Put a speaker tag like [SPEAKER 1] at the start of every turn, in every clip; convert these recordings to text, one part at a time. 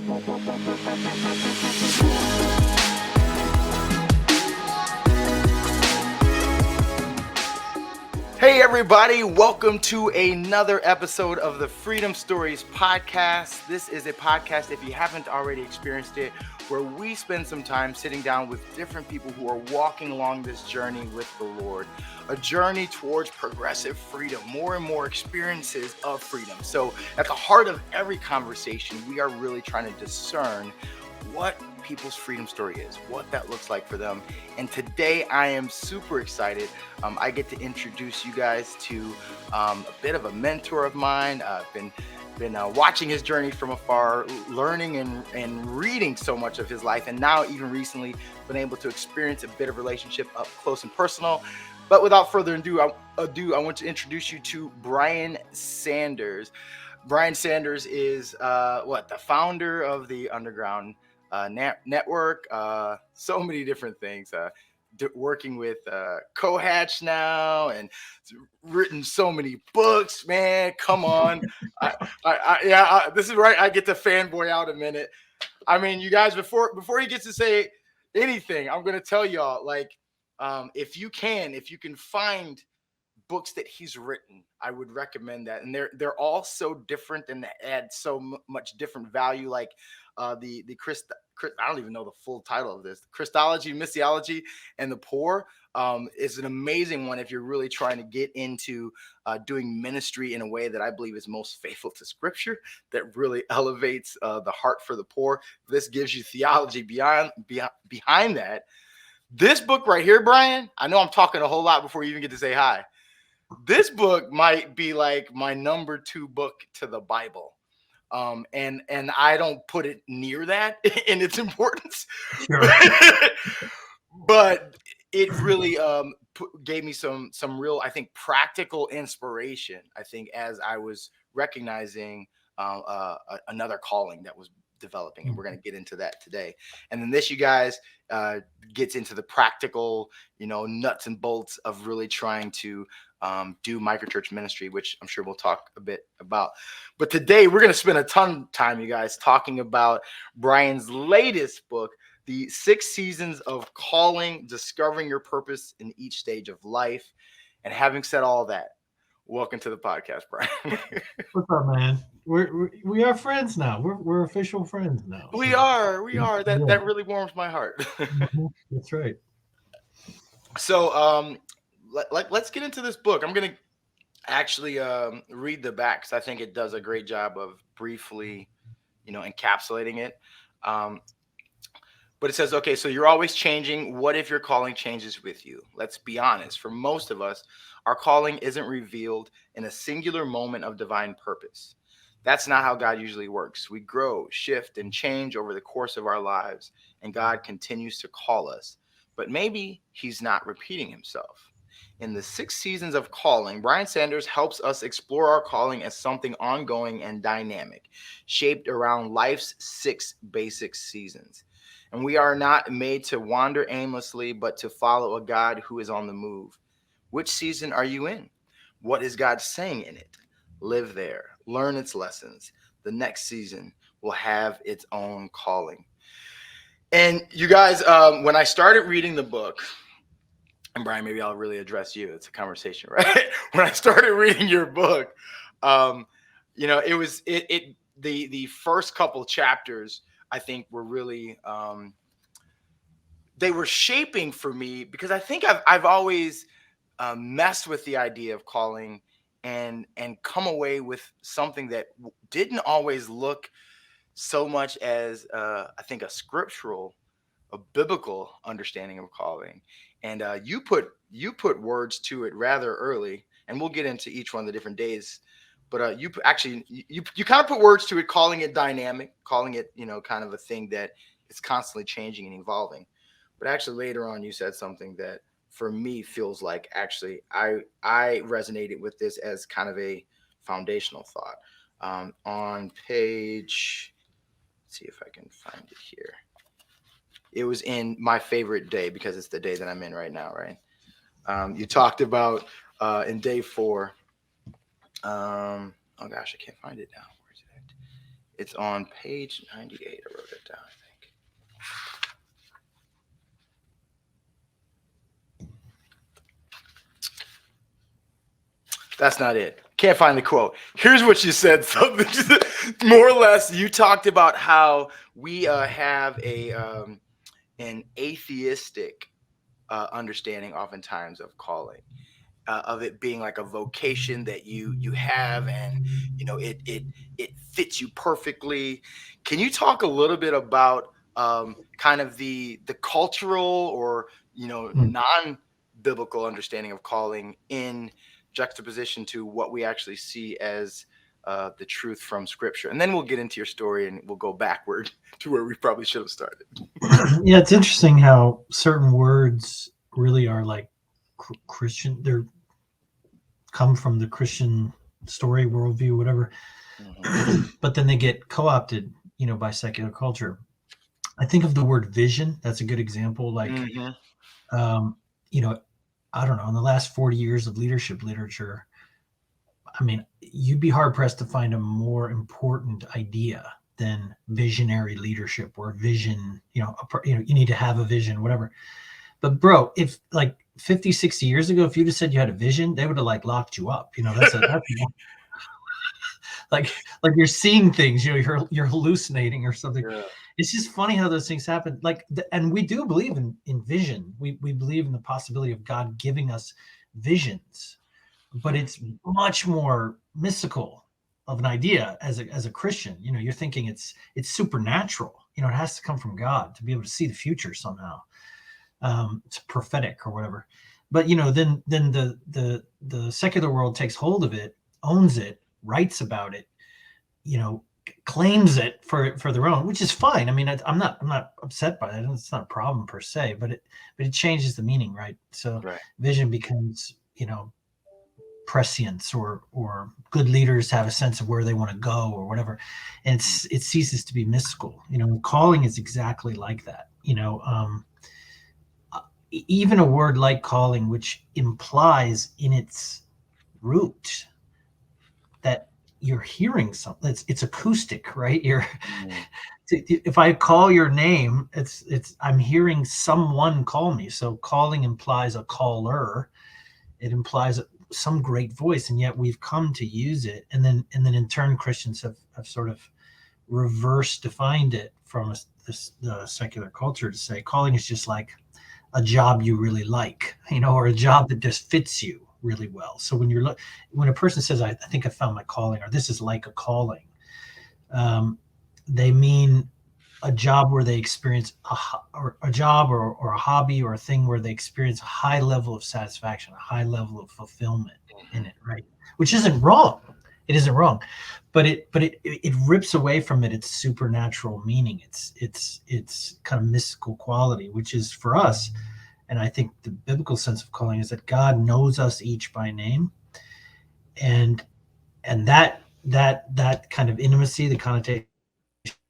[SPEAKER 1] Hey everybody, welcome to another episode of the Freedom Stories podcast. This is a podcast, if you haven't already experienced it, where we spend some time sitting down with different people who are walking along this journey with the Lord, a journey towards progressive freedom, more and more experiences of freedom. So at the heart of every conversation, we are really trying to discern what people's freedom story is, what that looks like for them. And today I am super excited. I get to introduce you guys to a bit of a mentor of mine. I've been watching his journey from afar, learning and reading so much of his life, and now even recently been able to experience a bit of relationship up close and personal. But without further ado, I want to introduce you to Brian Sanders. Brian Sanders is the founder of the Underground network, so many different things, working with Cohatch now, and written so many books, man. Come on. This is right. I get to fanboy out a minute. I mean, you guys, before he gets to say anything, I'm going to tell y'all, if you can find books that he's written, I would recommend that. And they're all so different and add so much different value. Like the I don't even know the full title of this. Christology, Missiology, and the Poor is an amazing one if you're really trying to get into doing ministry in a way that I believe is most faithful to Scripture, that really elevates the heart for the poor. This gives you theology behind that. This book right here, Brian, I know I'm talking a whole lot before you even get to say hi. This book might be like my number 2 book to the Bible. And I don't put it near that in its importance,
[SPEAKER 2] Sure.
[SPEAKER 1] but it really gave me some real, I think, practical inspiration. I think as I was recognizing another calling that was developing, and we're going to get into that today. And then this, you guys, gets into the practical, nuts and bolts of really trying to do microchurch ministry, which I'm sure we'll talk a bit about. But today we're going to spend a ton of time, you guys, talking about Brian's latest book, The 6 Seasons of Calling, Discovering Your Purpose in Each Stage of Life. And having said all that, welcome to the podcast, Brian.
[SPEAKER 2] What's up, man? We are friends now. We're official friends now.
[SPEAKER 1] We are. That really warms my heart.
[SPEAKER 2] That's right.
[SPEAKER 1] So let's get into this book. I'm gonna actually read the back because I think it does a great job of briefly, encapsulating it. But it says, okay, so you're always changing. What if your calling changes with you? Let's be honest. For most of us, our calling isn't revealed in a singular moment of divine purpose. That's not how God usually works. We grow, shift, and change over the course of our lives, and God continues to call us. But maybe he's not repeating himself. In the 6 Seasons of Calling, Brian Sanders helps us explore our calling as something ongoing and dynamic, shaped around life's 6 basic seasons. And we are not made to wander aimlessly, but to follow a God who is on the move. Which season are you in? What is God saying in it? Live there, learn its lessons. The next season will have its own calling. And you guys, when I started reading the book, and Brian, maybe I'll really address you. It's a conversation, right? When I started reading your book, it was the first couple chapters, I think, were really they were shaping for me, because I think I've always messed with the idea of calling and come away with something that didn't always look so much as I think a biblical understanding of calling. And you put words to it rather early, and we'll get into each one of the different days. But you kind of put words to it, calling it dynamic, calling it kind of a thing that is constantly changing and evolving. But actually later on, you said something that for me feels like actually I resonated with this as kind of a foundational thought. On page, let's see if I can find it here. It was in my favorite day, because it's the day that I'm in right now, right? You talked about in day 4. Oh gosh, I can't find it now. Where's it at? It's on page 98. I wrote it down, I think. That's not it. Can't find the quote. Here's what you said. Something more or less. You talked about how we have an atheistic understanding, oftentimes, of calling, of it being like a vocation that you have, and it fits you perfectly. Can you talk a little bit about kind of the cultural or
[SPEAKER 2] Mm.
[SPEAKER 1] non-biblical understanding of calling in juxtaposition to what we actually see as the truth from Scripture, and then we'll get into your story and we'll go backward to where we probably should have started.
[SPEAKER 2] Yeah, it's interesting how certain words really are like Christian. They're come from the Christian story, worldview, whatever.
[SPEAKER 1] Hmm.
[SPEAKER 2] But then they get co-opted, by secular culture. I think of the word vision. That's a good example. Like,
[SPEAKER 1] Hmm.
[SPEAKER 2] um, you know, I don't know. In the last 40 years of leadership literature, I mean, you'd be hard pressed to find a more important idea than visionary leadership or vision. You need to have a vision, whatever. But bro, if like 50, 60 years ago, if you'd have said you had a vision, they would have like locked you up. That's like you're seeing things, you're hallucinating or something.
[SPEAKER 1] Yeah.
[SPEAKER 2] It's just funny how those things happen. And we do believe in vision. We believe in the possibility of God giving us visions, but it's much more mystical of an idea as a Christian. You're thinking it's supernatural. It has to come from God to be able to see the future somehow. It's prophetic or whatever. But then the secular world takes hold of it, owns it, writes about it, you know claims it for their own, which is fine. I mean, I'm not upset by that. It's not a problem per se, but it changes the meaning, right? So
[SPEAKER 1] Right.
[SPEAKER 2] vision becomes prescience, or good leaders have a sense of where they want to go or whatever, and it ceases to be mystical. Calling is exactly like that. Even a word like calling, which implies in its root that you're hearing something. It's acoustic, right? You're
[SPEAKER 1] Mm.
[SPEAKER 2] if I call your name, it's I'm hearing someone call me. So calling implies a caller. It implies some great voice, and yet we've come to use it, and then in turn Christians have sort of reverse defined it from the secular culture to say calling is just like a job you really like, or a job that just fits you really well. So when a person says, I think I found my calling, or this is like a calling, they mean a job where they experience or a job or a hobby or a thing where they experience a high level of satisfaction, a high level of fulfillment in
[SPEAKER 1] Mhm.
[SPEAKER 2] it, right? Which isn't wrong. It isn't wrong, but it rips away from it its supernatural meaning. It's kind of mystical quality, which is for us. And I think the biblical sense of calling is that God knows us each by name, and that kind of intimacy, the connotation,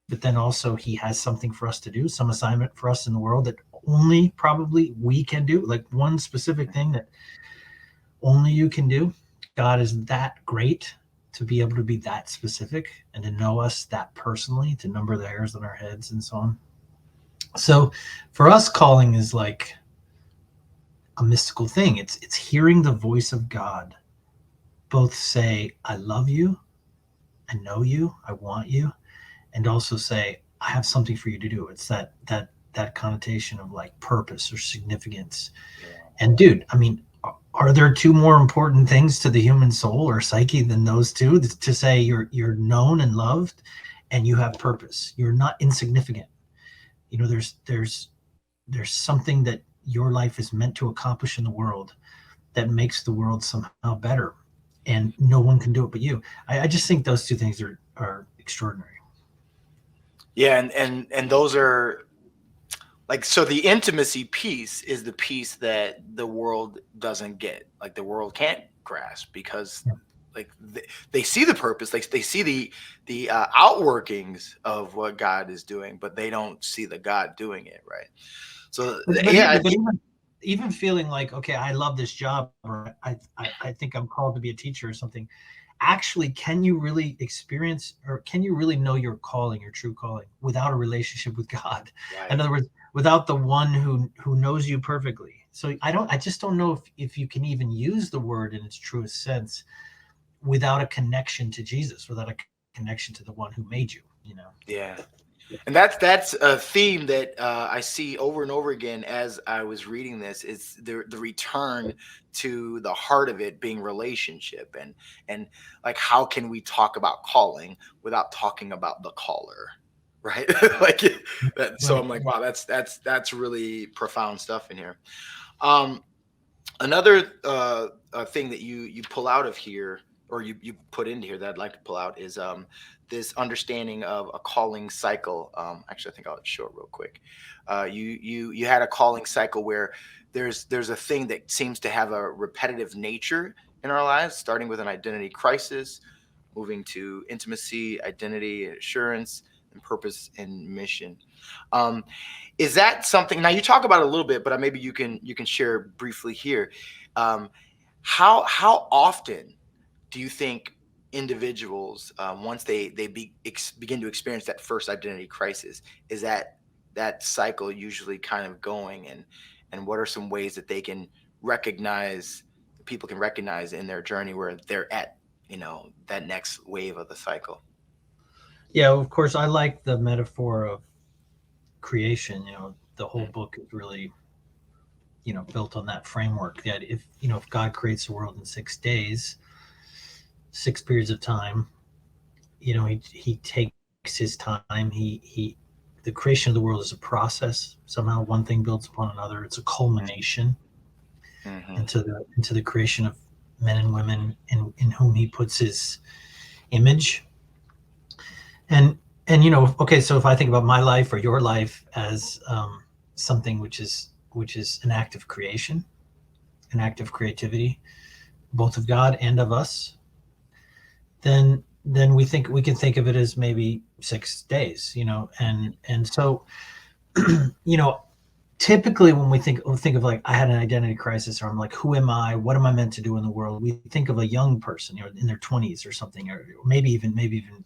[SPEAKER 2] but then also he has something for us to do, some assignment for us in the world that only probably we can do, like one specific thing that only you can do. God is that great to be able to be that specific and to know us that personally, to number the hairs on our heads and so on. So for us, calling is like a mystical thing. It's hearing the voice of God both say, I love you, I know you, I want you, and also say, I have something for you to do. It's that connotation of like purpose or significance.
[SPEAKER 1] Yeah.
[SPEAKER 2] And dude, I mean, are there two more important things to the human soul or psyche than those two? To say you're known and loved, and you have purpose. You're not insignificant. There's something that your life is meant to accomplish in the world that makes the world somehow better, and no one can do it but you. I just think those two things are extraordinary.
[SPEAKER 1] Yeah, and those are like, so the intimacy piece is the piece that the world doesn't get. Like the world can't grasp because
[SPEAKER 2] Yeah.
[SPEAKER 1] like they see the purpose, like they see the outworkings of what God is doing, but they don't see the God doing it, right? So
[SPEAKER 2] But
[SPEAKER 1] yeah,
[SPEAKER 2] even feeling like, okay, I love this job, or I think I'm called to be a teacher or something, actually, can you really experience, or can you really know your calling, your true calling, without a relationship with God? In
[SPEAKER 1] Right.
[SPEAKER 2] other words, without the one who knows you perfectly. So I just don't know if you can even use the word in its truest sense without a connection to Jesus, without a connection to the one who made you,
[SPEAKER 1] Yeah. And that's a theme that I see over and over again as I was reading this, is the return to the heart of it being relationship, and like, how can we talk about calling without talking about the caller, right? Like that. So
[SPEAKER 2] Right.
[SPEAKER 1] I'm like, wow, that's really profound stuff in here. Um, Another thing that you pull out of here, or you put into here, that I'd like to pull out, is this understanding of a calling cycle. Actually, I think I'll show it real quick. You had a calling cycle where there's a thing that seems to have a repetitive nature in our lives, starting with an identity crisis, moving to intimacy, identity, assurance, and purpose and mission. Um, is that something? Now you talk about it a little bit, but maybe you can share briefly here. Um, how often do you think individuals, once they begin to experience that first identity crisis, is that cycle usually kind of going, and what are some ways that they can recognize, people can recognize in their journey where they're at, that next wave of the cycle?
[SPEAKER 2] Yeah, of course, I like the metaphor of creation. The whole
[SPEAKER 1] Mm,
[SPEAKER 2] book is really, built on that framework. That if God creates the world in 6 days, 6 periods of time, he takes his time. The creation of the world is a process. Somehow one thing builds upon another. It's a culmination
[SPEAKER 1] mhm,
[SPEAKER 2] into the creation of men and women in whom he puts his image. And okay, so if I think about my life or your life as something which is an act of creation, an act of creativity, both of God and of us, then we can think of it as maybe 6 days, and so you know typically when we think of, like, I had an identity crisis, or I'm like, who am I, what am I meant to do in the world, we think of a young person, in their 20s or something, or maybe even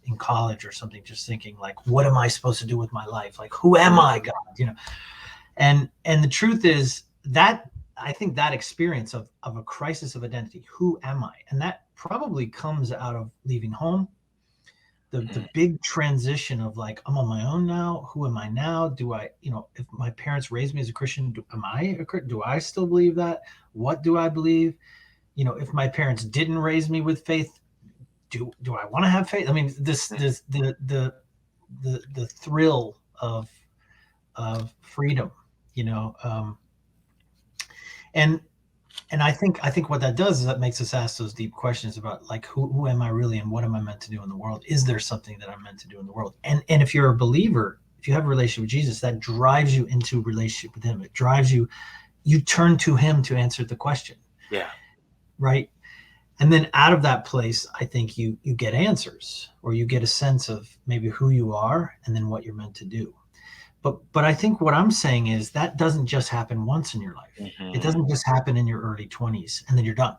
[SPEAKER 2] in college or something, just thinking, like, what am I supposed to do with my life, like, who am I, God, and the truth is that I think that experience of a crisis of identity, who am I, and that probably comes out of leaving home, the
[SPEAKER 1] mhm,
[SPEAKER 2] big transition of, like, I'm on my own now. Who am I now? Do I, if my parents raised me as a Christian, do I still believe that? What do I believe? If my parents didn't raise me with faith, do I want to have faith? I mean,
[SPEAKER 1] mhm.
[SPEAKER 2] the thrill of freedom, you know, and I think what that does is that makes us ask those deep questions about, like, who am I really, and what am I meant to do in the world? Is there something that I'm meant to do in the world? And if you're a believer, if you have a relationship with Jesus, that drives you into relationship with him. It drives you turn to him to answer the question,
[SPEAKER 1] Yeah.
[SPEAKER 2] right? And then out of that place, I think you get answers, or you get a sense of maybe who you are and then what you're meant to do. But I think what I'm saying is that doesn't just happen once in your life. It
[SPEAKER 1] Mhm.
[SPEAKER 2] doesn't just happen in your early 20s and then you're done.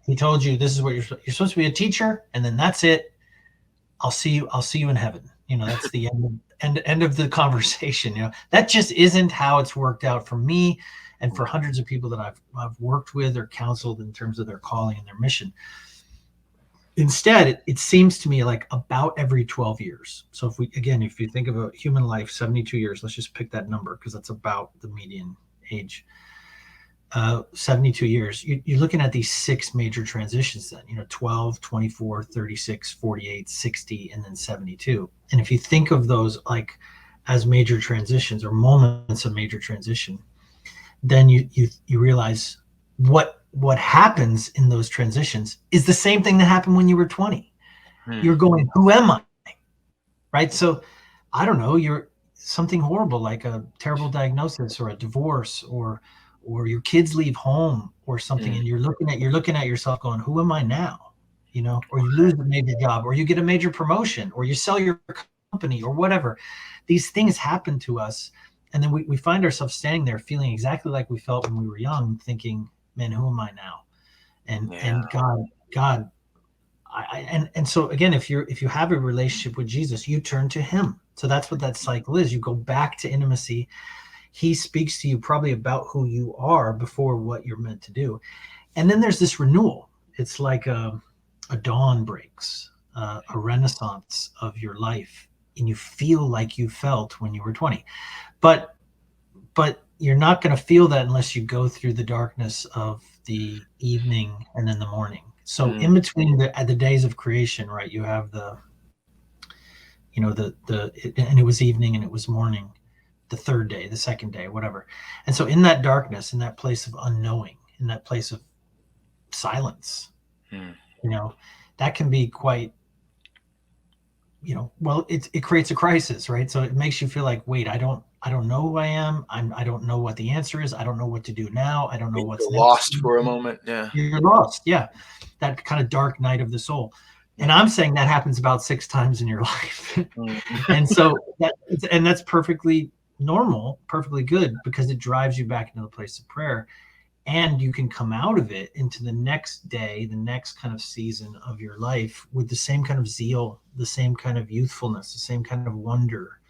[SPEAKER 2] He told you this is what you're supposed to be, a teacher, and then that's it. I'll see you in heaven. That's the end of the conversation. That just isn't how it's worked out for me and for
[SPEAKER 1] Yeah.
[SPEAKER 2] hundreds of people that I've worked with or counseled in terms of their calling and their mission. Instead, it seems to me like about every 12 years. So if you think of a human life, 72 years, let's just pick that number because that's about the median age. 72 years, you're looking at these six major transitions then, 12, 24, 36, 48, 60, and then 72. And if you think of those, like, as major transitions or moments of major transition, then you realize what happens in those transitions is the same thing that happened when you were 20. You're
[SPEAKER 1] Hmm.
[SPEAKER 2] going, who am I? Right? So I don't know, you're something horrible, like a terrible diagnosis or a divorce, or your kids leave home or something,
[SPEAKER 1] Mm.
[SPEAKER 2] and you're looking at yourself going, who am I now? Or you lose a major job, or you get a major promotion, or you sell your company, or whatever. These things happen to us, and then we find ourselves standing there feeling exactly like we felt when we were young, thinking, man, who am I now? and
[SPEAKER 1] Yeah.
[SPEAKER 2] and God, And so again, if you have a relationship with Jesus, you turn to him. So that's what that cycle is. You go back to intimacy. He speaks to you probably about who you are before what you're meant to do. And then there's this renewal. It's like a dawn breaks, a renaissance of your life, and you feel like you felt when you were 20. But you're not going to feel that unless you go through the darkness of the evening and then the morning. So in between the days of creation, right, you have and it was evening and it was morning, the third day, the second day, whatever. And so in that darkness, in that place of unknowing, in that place of silence, you know, that can be quite, well, it creates a crisis, right? So it makes you feel like, wait, I don't know who I am. I don't know what the answer is. I don't know what to do now. I don't know what's
[SPEAKER 1] You're
[SPEAKER 2] next.
[SPEAKER 1] lost for a moment. Yeah.
[SPEAKER 2] You're lost. Yeah. That kind of dark night of the soul. And I'm saying that happens about 6 times in your life. And so that's perfectly normal, perfectly good, because it drives you back into the place of prayer. And you can come out of it into the next day, the next kind of season of your life with the same kind of zeal, the same kind of youthfulness, the same kind of wonder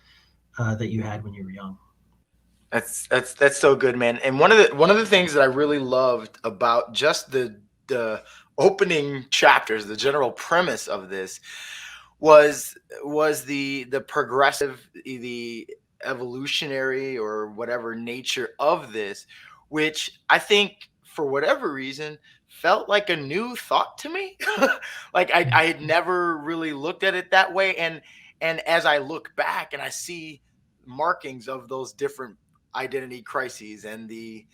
[SPEAKER 2] that you had when you were young.
[SPEAKER 1] That's so good, man. And one of the things that I really loved about just the opening chapters, the general premise of this was the progressive, the evolutionary or whatever nature of this, which I think for whatever reason felt like a new thought to me. Like I had never really looked at it that way. And as I look back and I see markings of those different identity crises and the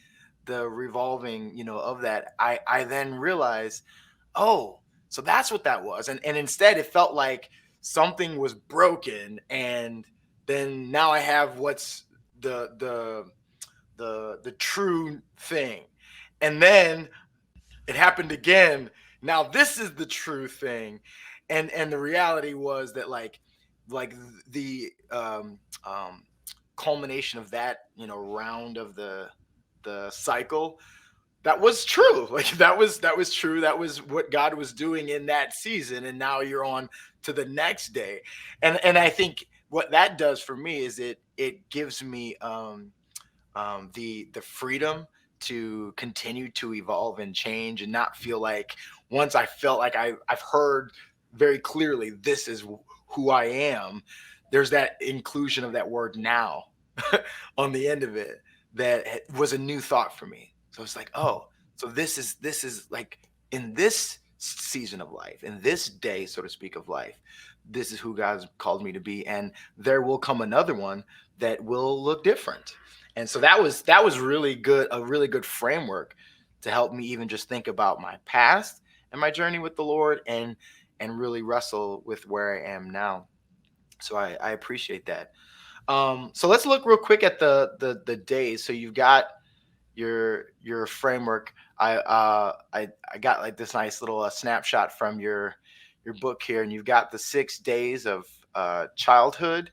[SPEAKER 1] revolving, of that, I then realize, oh, so that's what that was. And instead it felt like something was broken, and then now I have what's the true thing. And then it happened again. Now this is the true thing. And the reality was that like the culmination of that, round of the cycle, that was true. Like that was true. That was what God was doing in that season. And now you're on to the next day. And I think what that does for me is it gives me the freedom to continue to evolve and change, and not feel like, once I felt like I've heard very clearly this is who I am, there's that inclusion of that word now on the end of it, that was a new thought for me. So it's like, oh, so this is like, in this season of life, in this day, so to speak, of life, this is who God's called me to be, and there will come another one that will look different. And so that was really good, a really good framework to help me even just think about my past and my journey with the Lord, and really wrestle with where I am now. So I appreciate that. So let's look real quick at the days. So you've got your framework. I got like this nice little snapshot from your book here, and you've got the 6 days of childhood,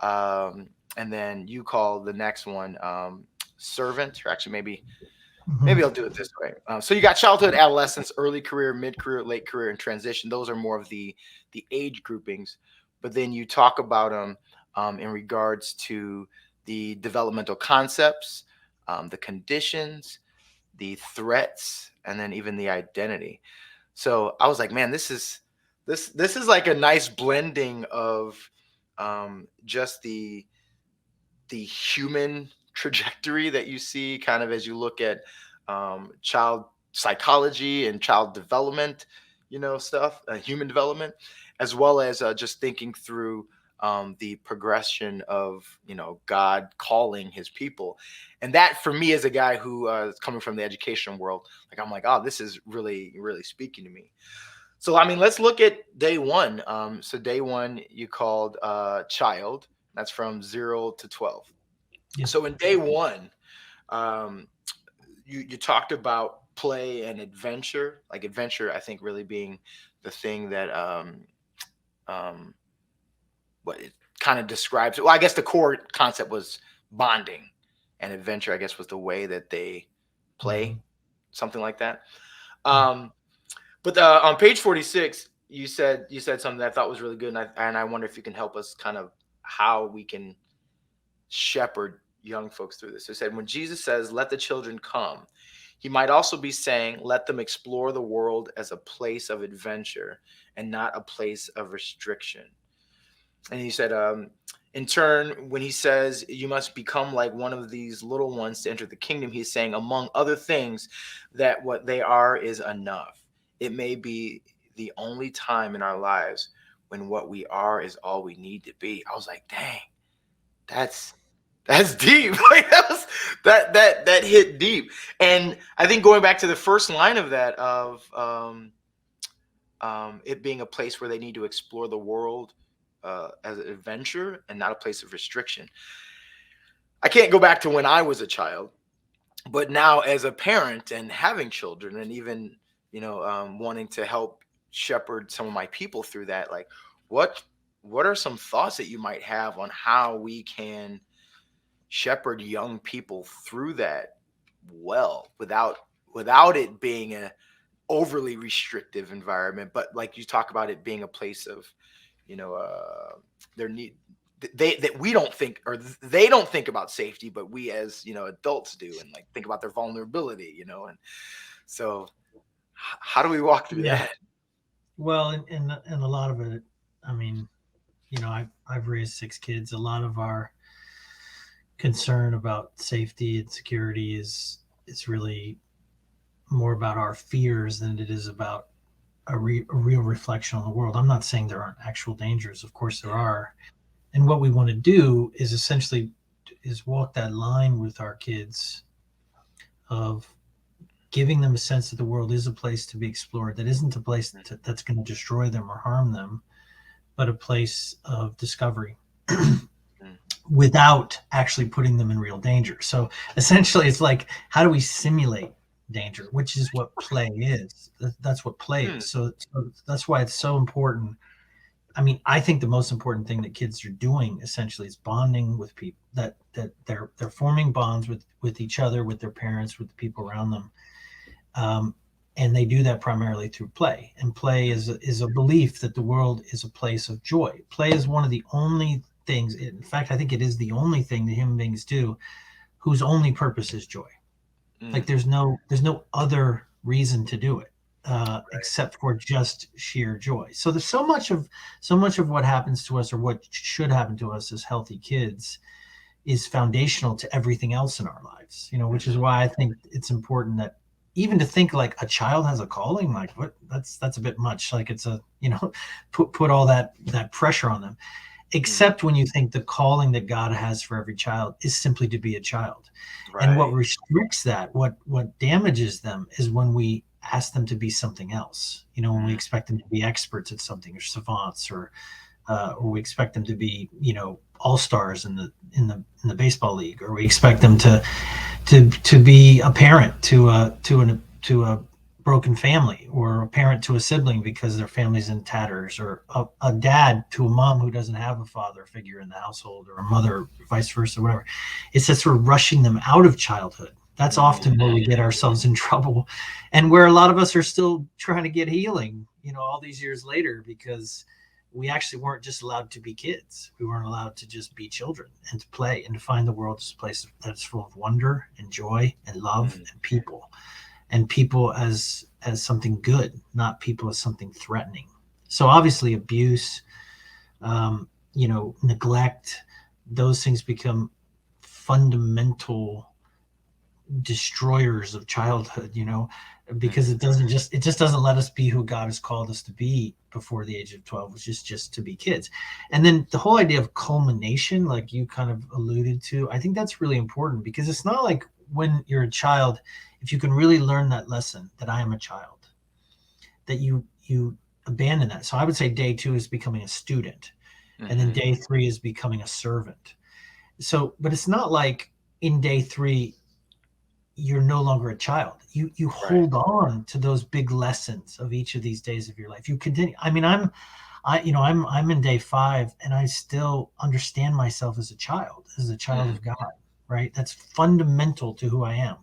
[SPEAKER 1] and then you call the next one servant. Or actually, maybe I'll do it this way. So you got childhood, adolescence, early career, mid career, late career, and transition. Those are more of the age groupings. But then you talk about them in regards to the developmental concepts, the conditions, the threats, and then even the identity. So I was like, man, this is like a nice blending of just the human trajectory that you see kind of as you look at child psychology and child development, stuff, human development, as well as just thinking through the progression of, God calling his people. And that for me, as a guy who is coming from the education world, like I'm like, oh, this is really, really speaking to me. So, I mean, let's look at day one. So day one, you called child. That's from 0 to 12.
[SPEAKER 2] Yeah.
[SPEAKER 1] So in day one, um, you talked about play and adventure, like adventure, I think really being the thing that um, what it kind of describes. Well, I guess the core concept was bonding, and adventure, I guess, was the way that they play, something like that. Um, but on page 46, you said something that I thought was really good, and I wonder if you can help us kind of how we can shepherd young folks through this. It said when Jesus says, "Let the children come," he might also be saying, "Let them explore the world as a place of adventure and not a place of restriction." And he said, in turn, when he says you must become like one of these little ones to enter the kingdom, he's saying, among other things, that what they are is enough. It may be the only time in our lives when what we are is all we need to be. I was like, dang, that's that's deep. Like that hit deep. And I think going back to the first line of that, of it being a place where they need to explore the world as an adventure and not a place of restriction. I can't go back to when I was a child, but now as a parent and having children, and even wanting to help shepherd some of my people through that, like what what are some thoughts that you might have on how we can shepherd young people through that well, without it being a overly restrictive environment, but like you talk about it being a place of their need, they that we don't think, or they don't think about safety, but we as adults do, and like think about their vulnerability, and so how do we walk through
[SPEAKER 2] Yeah.
[SPEAKER 1] that?
[SPEAKER 2] Well, and a lot of it, I mean, I've raised 6 kids. A lot of our concern about safety and security is really more about our fears than it is about a real reflection on the world. I'm not saying there aren't actual dangers. Of course there
[SPEAKER 1] Yeah.
[SPEAKER 2] are. And what we want to do is essentially is walk that line with our kids of giving them a sense that the world is a place to be explored, that isn't a place that's going to destroy them or harm them, but a place of discovery
[SPEAKER 1] Mm.
[SPEAKER 2] without actually putting them in real danger. So essentially, it's like, how do we simulate danger, which is what play is. That's what play
[SPEAKER 1] Mm.
[SPEAKER 2] is. So that's why it's so important. I mean, I think the most important thing that kids are doing essentially is bonding with people, that they're forming bonds with each other, with their parents, with the people around them. Um, and they do that primarily through play. And play is a belief that the world is a place of joy. Play is one of the only things, in fact, I think it is the only thing that human beings do whose only purpose is joy. Like
[SPEAKER 1] Mm.
[SPEAKER 2] there's no other reason to do it
[SPEAKER 1] Right.
[SPEAKER 2] except for just sheer joy. So there's so much of what happens to us, or what should happen to us as healthy kids, is foundational to everything else in our lives, which is
[SPEAKER 1] Hmm.
[SPEAKER 2] why I think it's important that even to think like a child has a calling, like what, that's a bit much. Like it's a, put all that pressure on them,
[SPEAKER 1] Hmm.
[SPEAKER 2] except when you think the calling that God has for every child is simply to be a child. And what
[SPEAKER 1] Right.
[SPEAKER 2] restricts that, what damages them, is when we ask them to be something else, when we
[SPEAKER 1] Mm.
[SPEAKER 2] expect them to be experts at something, or savants, or we expect them to be, all stars in the baseball league, or we expect them to be a parent to a broken family, or a parent to a sibling because their family's in tatters, or a dad to a mom who doesn't have a father figure in the household, or a mother, vice versa, whatever. It's that sort of rushing them out of childhood. That's
[SPEAKER 1] Hmm.
[SPEAKER 2] often where we get ourselves in trouble, and where a lot of us are still trying to get healing, all these years later, because we actually weren't just allowed to be kids. We weren't allowed to just be children and to play and to find the world as a place that's full of wonder and joy and love
[SPEAKER 1] Mm.
[SPEAKER 2] and people as something good, not people as something threatening. So obviously abuse, neglect, those things become fundamental destroyers of childhood, because
[SPEAKER 1] Hmm.
[SPEAKER 2] it just doesn't let us be who God has called us to be before the age of 12, which is just to be kids. And then the whole idea of culmination, like you kind of alluded to, I think that's really important, because it's not like when you're a child, if you can really learn that lesson, that I am a child, that you abandon that. So I would say day 2 is becoming a student, and then
[SPEAKER 1] Hmm.
[SPEAKER 2] day 3 is becoming a servant. So, but it's not like in day 3 you're no longer a child. You
[SPEAKER 1] Right.
[SPEAKER 2] hold on to those big lessons of each of these days of your life. You continue. I mean, I'm in day 5, and I still understand myself as a child
[SPEAKER 1] Hmm.
[SPEAKER 2] of God, right? That's fundamental to who I am.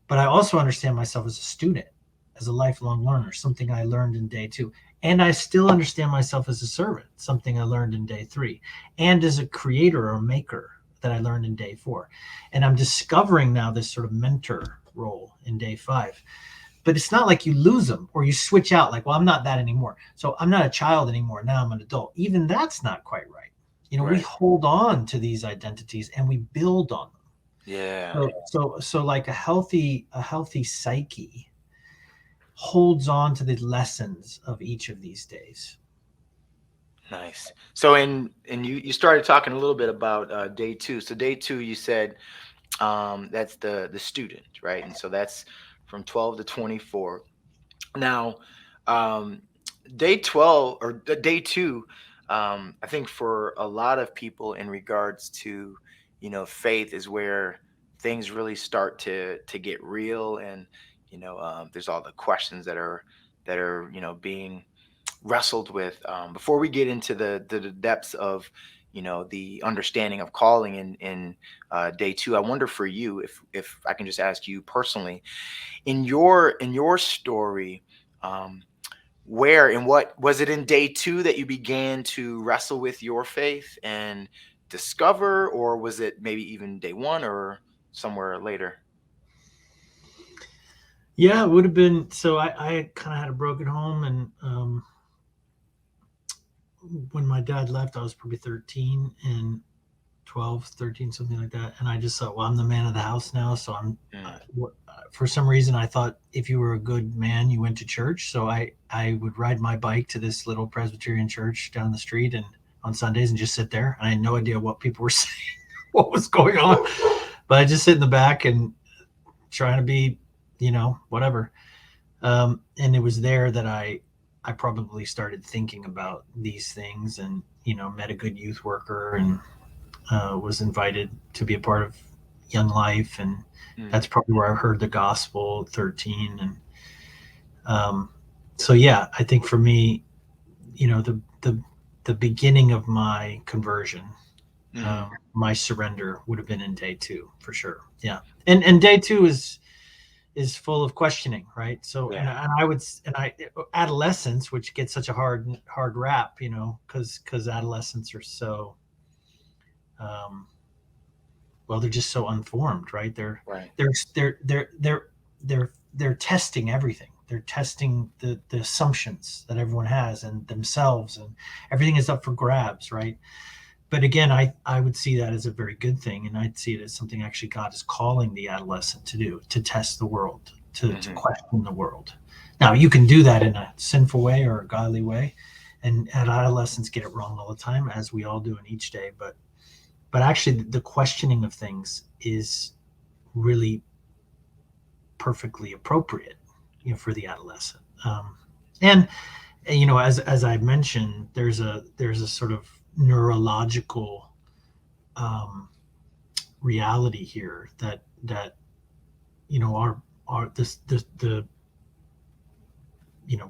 [SPEAKER 2] But I also understand myself as a student, as a lifelong learner, something I learned in day 2. And I still understand myself as a servant, something I learned in day 3, and as a creator or maker that I learned in day 4. And I'm discovering now this sort of mentor role in day 5. But it's not like you lose them or you switch out like, well, I'm not that anymore. So I'm not a child anymore. Now I'm an adult. Even that's not quite right. We
[SPEAKER 1] Right.
[SPEAKER 2] hold on to these identities and we build on them.
[SPEAKER 1] Yeah.
[SPEAKER 2] So like a healthy psyche holds on to the lessons of each of these days.
[SPEAKER 1] Nice. So and you started talking a little bit about day two. So day two, you said that's the student, right? And so that's from 12 to 24. Now, um, day 12 or day two, I think for a lot of people in regards to, faith is where things really start to get real. And, there's all the questions that are, being wrestled with. Before we get into the depths of, the understanding of calling in day two, I wonder for you, if I can just ask you personally, in your story, um, where and what was it in day two that you began to wrestle with your faith and discover, or was it maybe even day one or somewhere later?
[SPEAKER 2] Yeah, it would have been. So I kind of had a broken home, and when my dad left, I was probably 13 and 12, 13, something like that. And I just thought, well, I'm the man of the house now. So
[SPEAKER 1] Mm,
[SPEAKER 2] for some reason, I thought if you were a good man, you went to church. So I would ride my bike to this little Presbyterian church down the street and on Sundays and just sit there. And I had no idea what people were saying, what was going on. But I just sit in the back and trying to be, whatever. And it was there that I probably started thinking about these things, and met a good youth worker, and was invited to be a part of Young Life, and
[SPEAKER 1] mm,
[SPEAKER 2] that's probably where I heard the gospel at 13. And um, so yeah, I think for me, the beginning of my conversion,
[SPEAKER 1] mhm.
[SPEAKER 2] my surrender would have been in day 2 for sure. Yeah, and day 2 is full of questioning, right? So,
[SPEAKER 1] Yeah.
[SPEAKER 2] and I would, and I adolescence, which gets such a hard rap, because adolescents are so, um, well, they're just so unformed, right?
[SPEAKER 1] Right.
[SPEAKER 2] They're they're they're they're they're testing everything. They're testing the assumptions that everyone has and themselves, and everything is up for grabs, right? But again, I would see that as a very good thing, and I'd see it as something actually God is calling the adolescent to do, to test the world, to
[SPEAKER 1] Hmm.
[SPEAKER 2] question the world. Now you can do that in a sinful way or a godly way, and adolescents get it wrong all the time, as we all do in each day. But actually, the questioning of things is really perfectly appropriate, for the adolescent. And as I mentioned, there's a sort of neurological um, reality here that our the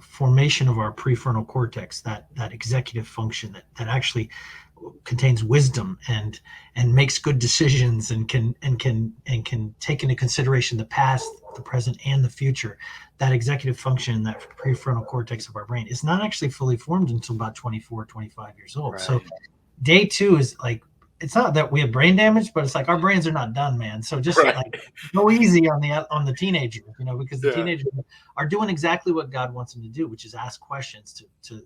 [SPEAKER 2] formation of our prefrontal cortex, that executive function that actually contains wisdom and makes good decisions, and can take into consideration the past, the present, and the future. That executive function, that prefrontal cortex of our brain, is not actually fully formed until about 24, 25 years old. So
[SPEAKER 1] Right.
[SPEAKER 2] day 2 is like, it's not that we have brain damage, but it's like our brains are not done, man. So just
[SPEAKER 1] Right.
[SPEAKER 2] like go easy on the teenager, because the
[SPEAKER 1] Yeah.
[SPEAKER 2] teenagers are doing exactly what God wants them to do, which is ask questions, to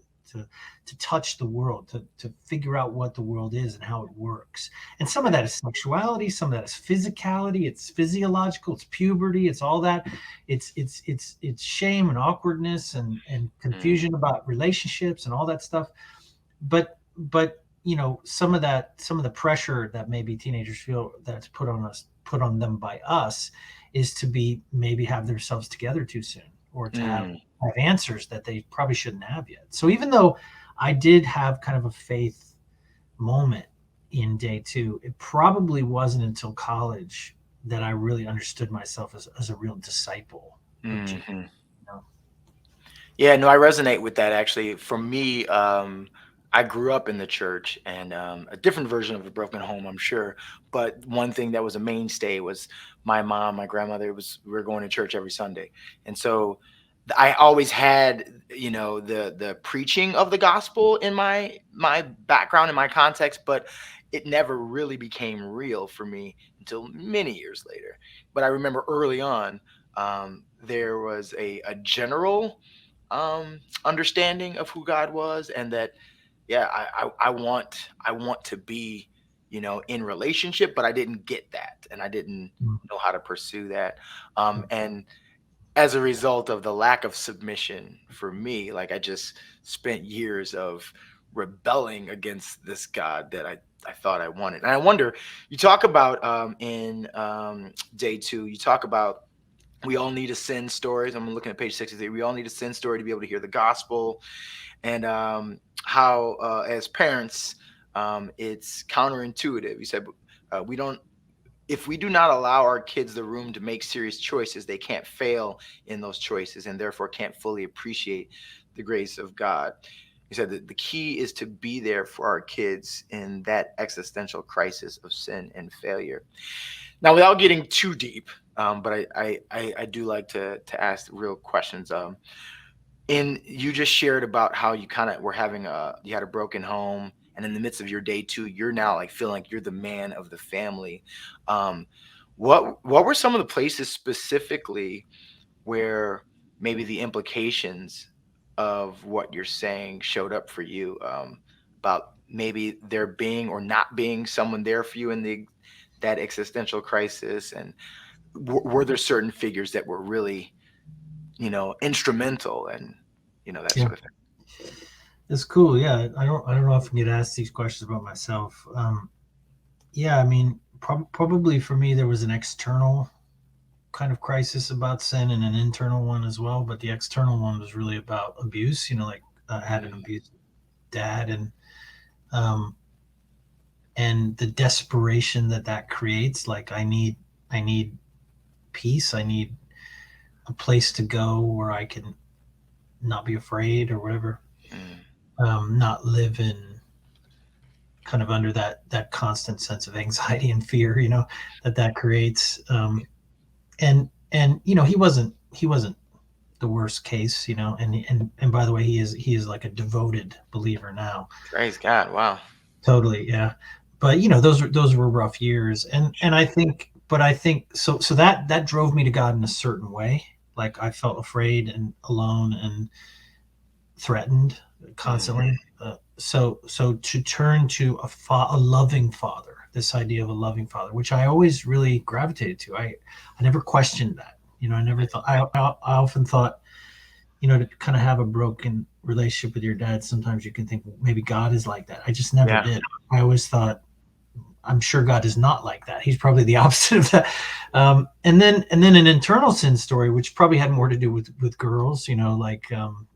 [SPEAKER 2] to touch the world, to figure out what the world is and how it works. And some of
[SPEAKER 1] Right.
[SPEAKER 2] that is sexuality, some of that is physicality, it's physiological, it's puberty, it's all that. It's shame and awkwardness and
[SPEAKER 1] Mm,
[SPEAKER 2] confusion about relationships and all that stuff. But some of the pressure that maybe teenagers feel that's put on them by us, is to be maybe have themselves together too soon, or to have
[SPEAKER 1] mm,
[SPEAKER 2] answers that they probably shouldn't have yet. So even though I did have kind of a faith moment in day 2, it probably wasn't until college that I really understood myself as a real disciple of Jesus.
[SPEAKER 1] mhm.
[SPEAKER 2] You know?
[SPEAKER 1] Yeah, no, I resonate with that actually. For me, I grew up in the church and a different version of a broken home, I'm sure. But one thing that was a mainstay was my mom, my grandmother was we were going to church every Sunday. And so I always had, the preaching of the gospel in my background, in my context, but it never really became real for me until many years later. But I remember early on, there was a general understanding of who God was, and that, yeah, I want to be, in relationship, but I didn't get that, and I didn't
[SPEAKER 2] Mm.
[SPEAKER 1] know how to pursue that. And as a result of the lack of submission for me, like, I just spent years of rebelling against this God that I thought I wanted. And I wonder, you talk about, in day two, you talk about, we all need a sin stories. I'm looking at page 63. We all need a sin story to be able to hear the gospel. And how, as parents, it's counterintuitive. You said, we don't if we do not allow our kids the room to make serious choices, they can't fail in those choices, and therefore can't fully appreciate the grace of God. He said that the key is to be there for our kids in that existential crisis of sin and failure. Now, without getting too deep, but I do like to ask real questions. And you just shared about how you kind of were having you had a broken home, and in the midst of your day two, you're now like feeling like you're the man of the family. um what were some of the places specifically where maybe the implications of what you're saying showed up for you, about maybe there being or not being someone there for you in the that existential crisis? And were there certain figures that were really, instrumental, and that
[SPEAKER 2] Yeah,
[SPEAKER 1] sort of thing?
[SPEAKER 2] it's cool. Yeah, I don't often get asked these questions about myself. Yeah, I mean, probably for me there was an external kind of crisis about sin and an internal one as well. But the external one was really about abuse. Like I had an
[SPEAKER 1] Mm,
[SPEAKER 2] abusive dad, um, and the desperation that creates. Like I need peace. I need a place to go where I can not be afraid or whatever.
[SPEAKER 1] mm,
[SPEAKER 2] Not live in kind of under that constant sense of anxiety and fear. That creates. And he wasn't the worst case. And by the way, he is like a devoted believer now.
[SPEAKER 1] praise God. Wow.
[SPEAKER 2] Totally, yeah. But those were rough years, and I think so that drove me to God in a certain way. Like I felt afraid and alone and threatened
[SPEAKER 1] Mm,
[SPEAKER 2] constantly. So to turn to a loving father, this idea of a loving father, which I always really gravitated to. I never questioned that. I never thought. I often thought, to kind of have a broken relationship with your dad, sometimes you can think maybe God is like that. I just never
[SPEAKER 1] yeah.
[SPEAKER 2] did. I always thought, I'm sure God is not like that. He's probably the opposite of that. And then an internal sin story, which probably had more to do with girls. Like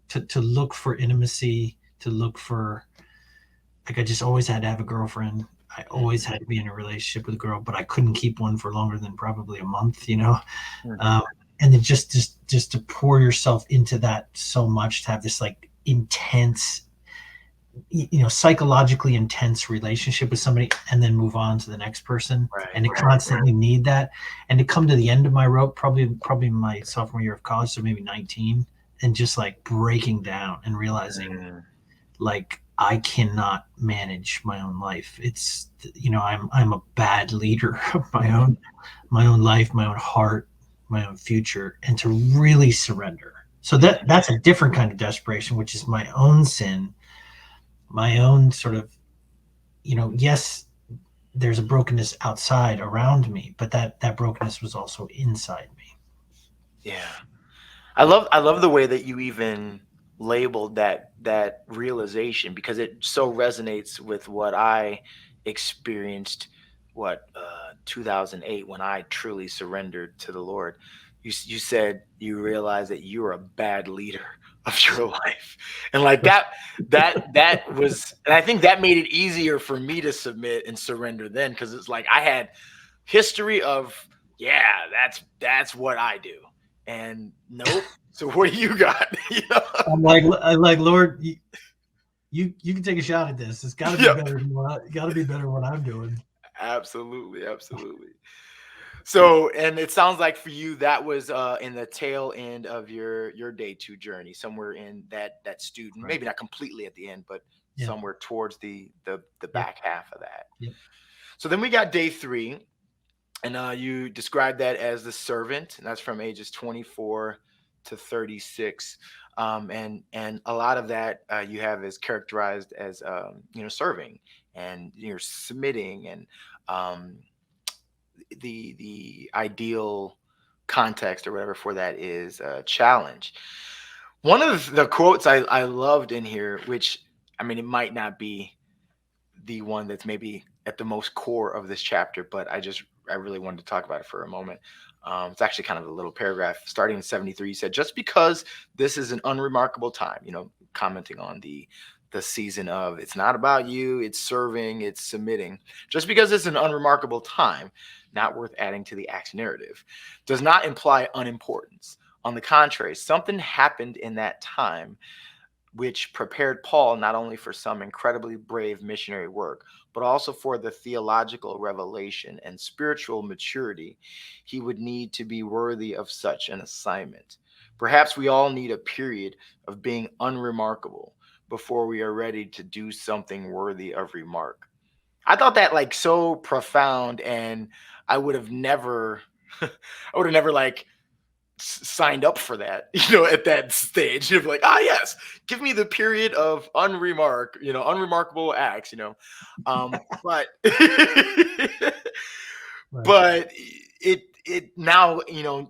[SPEAKER 2] to look for intimacy, to look for, like, I just always had to have a girlfriend. I always
[SPEAKER 1] Mm,
[SPEAKER 2] had to be in a relationship with a girl, but I couldn't keep one for longer than probably a month.
[SPEAKER 1] mhm.
[SPEAKER 2] um, and then just to pour yourself into that so much, to have this like intense, psychologically intense relationship with somebody, and then move on to the next person,
[SPEAKER 1] Right,
[SPEAKER 2] and to
[SPEAKER 1] right.
[SPEAKER 2] constantly need that, and to come to the end of my rope, probably my sophomore year of college, so maybe 19, and just like breaking down and realizing,
[SPEAKER 1] Mm,
[SPEAKER 2] like, I cannot manage my own life. It's, I'm a bad leader of my own life, my own heart, my own future, and to really surrender. So
[SPEAKER 1] mm,
[SPEAKER 2] that's a different kind of desperation, which is my own sin, my own sort of, yes, there's a brokenness outside around me, but that brokenness was also inside me.
[SPEAKER 1] yeah. I love the way that you even labeled that realization, because it so resonates with what I experienced, 2008, when I truly surrendered to the Lord. You said you realized that you were a bad leader of your life. And like that was, and I think that made it easier for me to submit and surrender then, because it's like I had history of, yeah, that's what I do. And nope. So what do you got?
[SPEAKER 2] I'm like, Lord, you can take a shot at this. It's got to be
[SPEAKER 1] Yep.
[SPEAKER 2] better than got to be better than what I'm doing.
[SPEAKER 1] Absolutely, absolutely. So, and it sounds like for you that was in the tail end of your day two journey, somewhere in that student,
[SPEAKER 2] Right.
[SPEAKER 1] maybe not completely at the end, but
[SPEAKER 2] Yeah.
[SPEAKER 1] somewhere towards the
[SPEAKER 2] Yep.
[SPEAKER 1] back half of that.
[SPEAKER 2] Yep.
[SPEAKER 1] So then we got day three, and you described that as the servant, and that's from ages 24 to 36. And a lot of that you have is characterized as serving, and you're submitting, and um, the ideal context or whatever for that is a challenge. One of the quotes I loved in here, which I mean, it might not be the one that's maybe at the most core of this chapter, but I really wanted to talk about it for a moment. It's actually kind of a little paragraph starting in 73. He said, "Just because this is an unremarkable time, commenting on the season of it's not about you, it's serving, it's submitting. Just because it's an unremarkable time, not worth adding to the Acts narrative, does not imply unimportance. On the contrary, something happened in that time which prepared Paul not only for some incredibly brave missionary work, but also for the theological revelation and spiritual maturity he would need to be worthy of such an assignment. Perhaps we all need a period of being unremarkable before we are ready to do something worthy of remark." I thought that like so profound, and I would have never I would have never like signed up for that, at that stage. You'd be like, ah, yes, give me the period of unremarkable acts, but
[SPEAKER 2] Right.
[SPEAKER 1] but it now,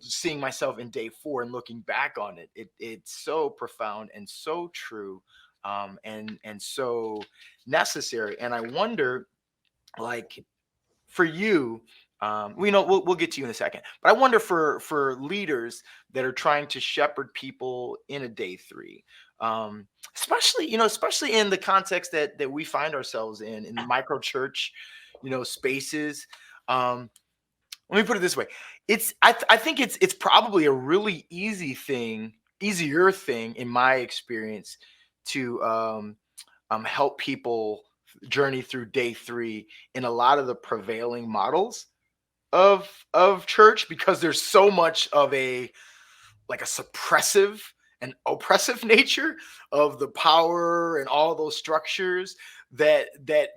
[SPEAKER 1] seeing myself in day four and looking back on it, it's so profound and so true, and so necessary. And I wonder, like, for you, we'll get to you in a second, but I wonder for leaders that are trying to shepherd people in a day three, especially in the context that we find ourselves in micro church, spaces. Um, Let me put it this way: I think it's probably a really easier thing in my experience to help people journey through day three in a lot of the prevailing models of church, because there's so much of a like a suppressive and oppressive nature of the power and all those structures that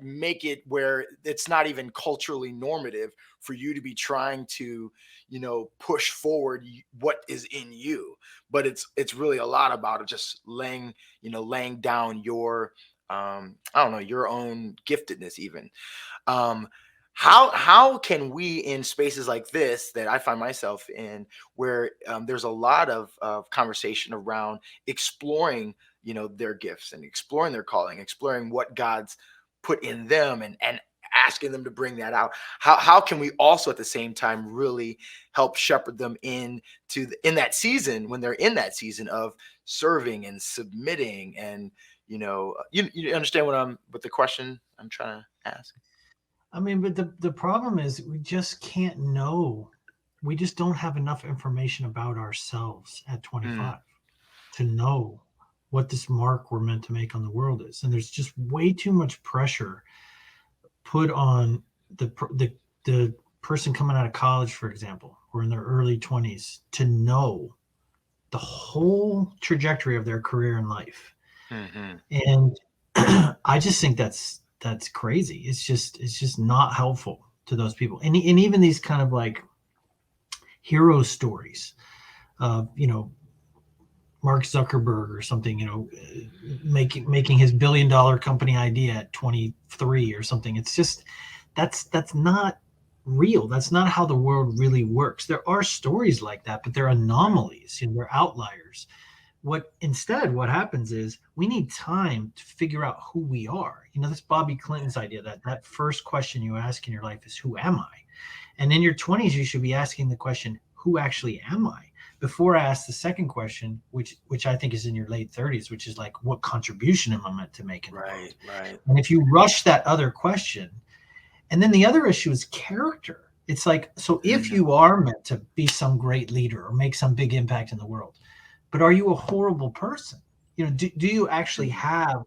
[SPEAKER 1] make it where it's not even culturally normative for you to be trying to push forward what is in you, but it's really a lot about just laying down your I don't know, your own giftedness even. um how can we, in spaces like this that I find myself in, where there's a lot of conversation around exploring their gifts and exploring their calling, exploring what God's put in them, and asking them to bring that out, how can we also at the same time really help shepherd them in that season, when they're in that season of serving and submitting, and you understand what the question I'm trying to ask?
[SPEAKER 2] I mean, but the problem is we just can't know. We just don't have enough information about ourselves at
[SPEAKER 1] Mm,
[SPEAKER 2] 25 to know what this mark we're meant to make on the world is. And there's just way too much pressure put on the person coming out of college, for example, or in their early 20s, to know the whole trajectory of their career in life.
[SPEAKER 1] mhm.
[SPEAKER 2] And I just think that's crazy. It's just not helpful to those people. And even these kind of like hero stories, Mark Zuckerberg or something, making his $1 billion company idea at 23 or something. It's just that's not real. That's not how the world really works. There are stories like that, but they're anomalies. They're outliers. What happens is we need time to figure out who we are. That's Bobby Clinton's idea, that first question you ask in your life is, who am I? And in your 20s, you should be asking the question, who actually am I? Before I ask the second question, which I think is in your late 30s, which is like, what contribution am I meant to make in the
[SPEAKER 1] Right,
[SPEAKER 2] world?
[SPEAKER 1] right.
[SPEAKER 2] And if you rush that other question, and then the other issue is character. It's like, so if
[SPEAKER 1] Mhm.
[SPEAKER 2] you are meant to be some great leader or make some big impact in the world, but are you a horrible person? Do you actually
[SPEAKER 1] Mhm.
[SPEAKER 2] have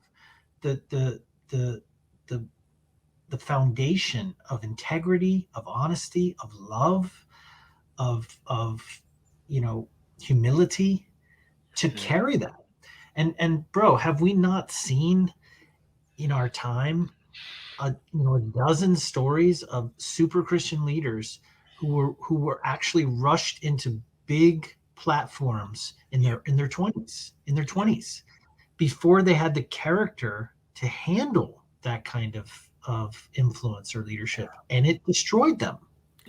[SPEAKER 2] the the the the the foundation of integrity, of honesty, of love, of humility to
[SPEAKER 1] Mhm.
[SPEAKER 2] carry that. And bro, have we not seen in our time a dozen stories of super Christian leaders who were actually rushed into big platforms in
[SPEAKER 1] Yep.
[SPEAKER 2] their 20s,
[SPEAKER 1] Yep.
[SPEAKER 2] before they had the character to handle that kind of influence or leadership, and it destroyed them,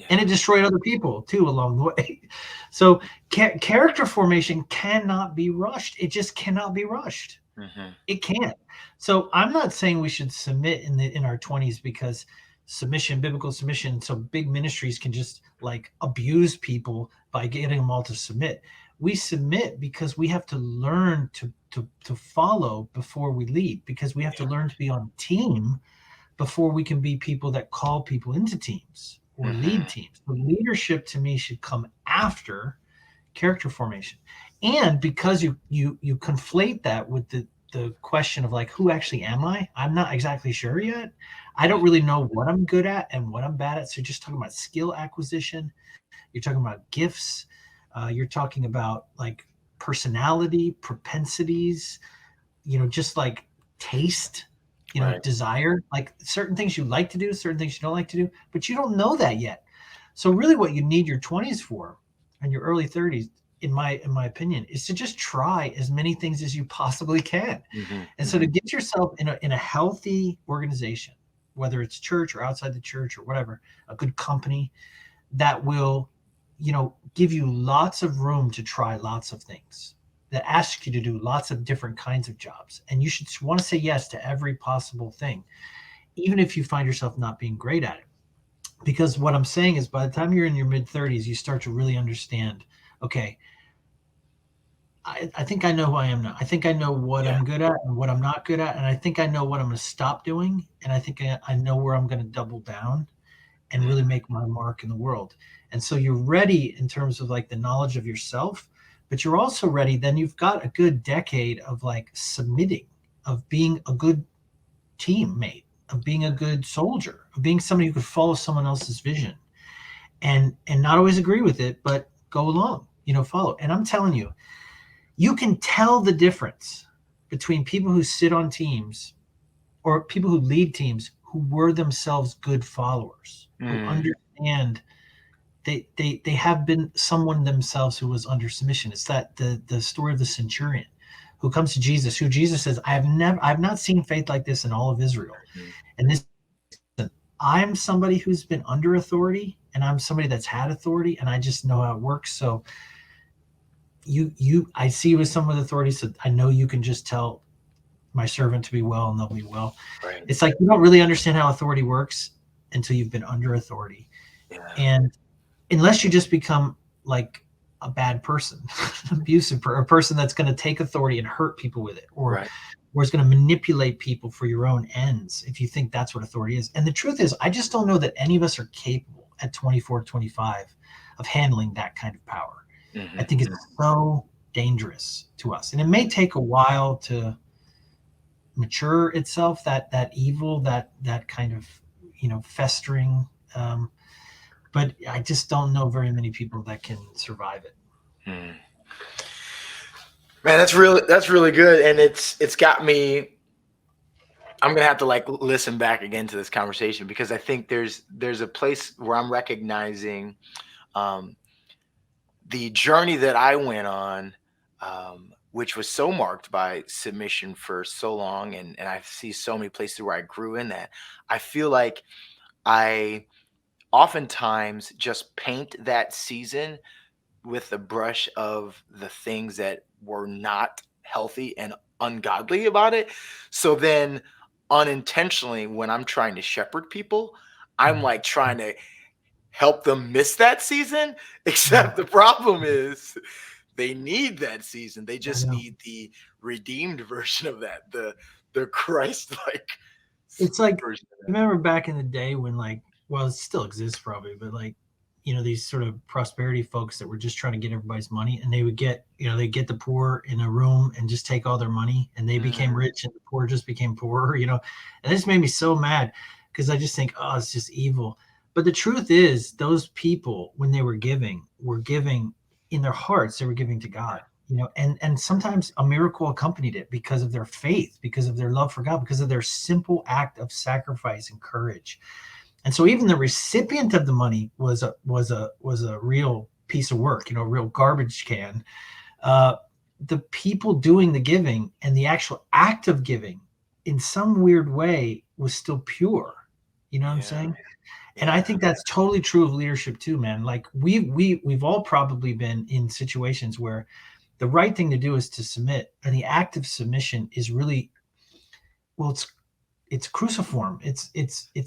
[SPEAKER 2] and
[SPEAKER 1] Yeah.
[SPEAKER 2] it destroyed other people too along the way. So character formation cannot be rushed. It just cannot be rushed.
[SPEAKER 1] Hmm.
[SPEAKER 2] It can't. So I'm not saying we should submit in our 20s, because submission, biblical submission, so big ministries can just like abuse people by getting them all to submit. We submit because we have to learn to follow before we lead, because we have to
[SPEAKER 1] Yeah.
[SPEAKER 2] learn to be on team before we can be people that call people into teams or lead
[SPEAKER 1] Hmm.
[SPEAKER 2] teams. The leadership to me should come after character formation. And because you conflate that with the question of like, who actually am I? I'm not exactly sure yet. I don't really know what I'm good at and what I'm bad at. So you're just talking about skill acquisition. You're talking about gifts. You're talking about like personality, propensities, just like taste,
[SPEAKER 1] Right.
[SPEAKER 2] desire, like certain things you like to do, certain things you don't like to do, but you don't know that yet. So really what you need your 20s for and your early 30s, in my opinion, is to just try as many things as you possibly can.
[SPEAKER 1] Hmm.
[SPEAKER 2] And so to
[SPEAKER 1] Hmm.
[SPEAKER 2] get yourself in a healthy organization, whether it's church or outside the church or whatever, a good company that will, give you lots of room to try lots of things, that asks you to do lots of different kinds of jobs. And you should want to say yes to every possible thing, even if you find yourself not being great at it. Because what I'm saying is, by the time you're in your mid 30s, you start to really understand, okay, I think I know who I am now. I think I know what
[SPEAKER 1] Yeah.
[SPEAKER 2] I'm good at and what I'm not good at. And I think I know what I'm going to stop doing. And I think I know where I'm going to double down and really
[SPEAKER 1] Mhm.
[SPEAKER 2] make my mark in the world. And so you're ready in terms of like the knowledge of yourself, but you're also ready. Then you've got a good decade of like submitting, of being a good teammate, of being a good soldier, of being somebody who could follow someone else's vision and not always agree with it, but go along, follow. And I'm telling you, you can tell the difference between people who sit on teams or people who lead teams who were themselves good followers, who
[SPEAKER 1] Mm.
[SPEAKER 2] understand they have been someone themselves who was under submission. It's that the story of the centurion who comes to Jesus, who Jesus says, I've not seen faith like this in all of Israel.
[SPEAKER 1] Mhm.
[SPEAKER 2] And this, I'm somebody who's been under authority, and I'm somebody that's had authority, and I just know how it works. So I see you as someone with authority, so I know you can just tell my servant to be well, and they'll be well.
[SPEAKER 1] Right.
[SPEAKER 2] It's like you don't really understand how authority works until you've been under authority.
[SPEAKER 1] Yeah.
[SPEAKER 2] And unless you just become like a bad person, abusive, a person that's going to take authority and hurt people with it,
[SPEAKER 1] Right.
[SPEAKER 2] or is going to manipulate people for your own ends, if you think that's what authority is. And the truth is, I just don't know that any of us are capable at 24, 25 of handling that kind of power. I
[SPEAKER 1] Hmm.
[SPEAKER 2] think it's so dangerous to us. And it may take a while to mature itself, that evil, that kind of, festering. But I just don't know very many people that can survive it.
[SPEAKER 1] Mm. Man, that's really good, and it's got me. I'm gonna have to like listen back again to this conversation because I think there's a place where I'm recognizing um, the journey that I went on, which was so marked by submission for so long, and I see so many places where I grew in that. I feel like I oftentimes just paint that season with the brush of the things that were not healthy and ungodly about it. So then unintentionally, when I'm trying to shepherd people, I'm
[SPEAKER 2] Mm,
[SPEAKER 1] like trying to help them miss that season.
[SPEAKER 2] mm,
[SPEAKER 1] Except the problem is they need that season. They
[SPEAKER 2] I
[SPEAKER 1] just
[SPEAKER 2] know.
[SPEAKER 1] need the redeemed version of that, the Christ like
[SPEAKER 2] It's like,
[SPEAKER 1] version of
[SPEAKER 2] you remember back in the day when, like, well, it still exists probably, but like, these sort of prosperity folks that were just trying to get everybody's money, and they would get, they get the poor in a room and just take all their money, and they
[SPEAKER 1] that.
[SPEAKER 2] became
[SPEAKER 1] Mm,
[SPEAKER 2] rich, and the poor just became poorer. And this made me so mad because I just think, oh, it's just evil. But the truth is, those people, when they were giving in their hearts, they were giving to God. And sometimes a miracle accompanied it because of their faith, because of their love for God, because of their simple act of sacrifice and courage. And so even the recipient of the money was a real piece of work, a real garbage can. uh, the people doing the giving and the actual act of giving in some weird way was still pure. You know what I'm
[SPEAKER 1] Yeah.
[SPEAKER 2] saying? And I
[SPEAKER 1] Yeah.
[SPEAKER 2] think that's totally true of leadership too, man. Like we've all probably been in situations where the right thing to do is to submit, and the act of submission is really, well, it's cruciform. It's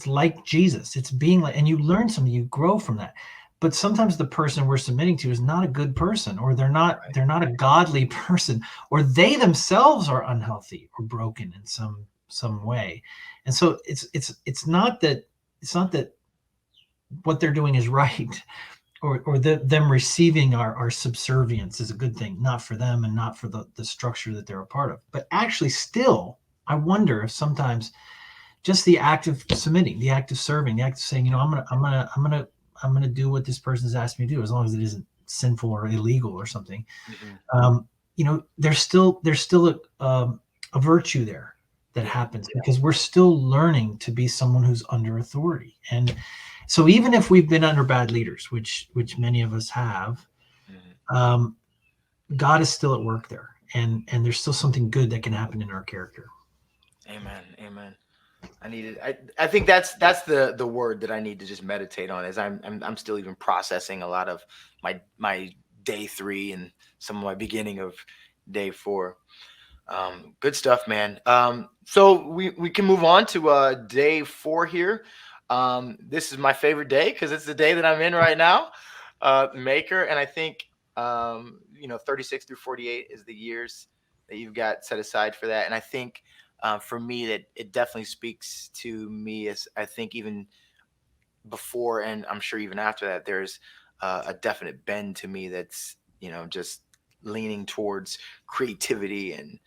[SPEAKER 2] like Jesus. It's being like, and you learn something, you grow from that. But sometimes the person we're submitting to is not a good person, or they're not a godly person, or they themselves are unhealthy or broken in some way. And so it's not that what they're doing is right, or them receiving our subservience is a good thing, not for them and not for the structure that they're a part of. But actually, still, I wonder if sometimes just the act of submitting, the act of serving, the act of saying, I'm gonna do what this person's asked me to do, as long as it isn't sinful or illegal or something.
[SPEAKER 1] Hmm.
[SPEAKER 2] There's still a virtue there that
[SPEAKER 1] Yeah.
[SPEAKER 2] happens because we're still learning to be someone who's under authority. And so even if we've been under bad leaders, which many of us have,
[SPEAKER 1] Hmm.
[SPEAKER 2] um, God is still at work there, and there's still something good that can happen in our character.
[SPEAKER 1] Amen. Amen. I think that's the word that I need to just meditate on, as I'm still even processing a lot of my day 3 and some of my beginning of day 4. Good stuff, man. So we can move on to day 4 here. This is my favorite day because it's the day that I'm in right now, Maker, and I think 36 through 48 is the years that you've got set aside for that, and I think for me that it definitely speaks to me, as I think even before and I'm sure even after that, there's a definite bend to me that's just leaning towards creativity and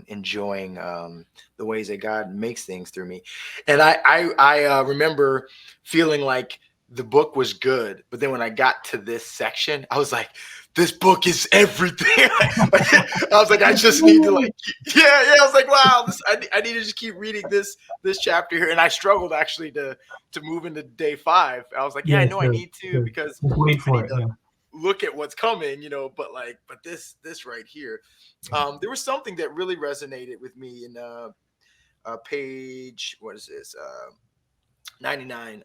[SPEAKER 1] enjoying the ways that God makes things through me. And I remember feeling like the book was good, but then when I got to this section, I was like, this book is everything. Like, I was like, I just need to like, yeah. I was like, wow, I need to just keep reading this chapter here, and I struggled actually to move into day 5. I was like, yeah, I
[SPEAKER 2] Yes,
[SPEAKER 1] know I
[SPEAKER 2] sir.
[SPEAKER 1] need to,
[SPEAKER 2] Sure.
[SPEAKER 1] because
[SPEAKER 2] Just wait
[SPEAKER 1] I
[SPEAKER 2] for
[SPEAKER 1] need
[SPEAKER 2] it.
[SPEAKER 1] to
[SPEAKER 2] Yeah.
[SPEAKER 1] look at what's coming, but this right here, there was something that really resonated with me in page, what is this, 99.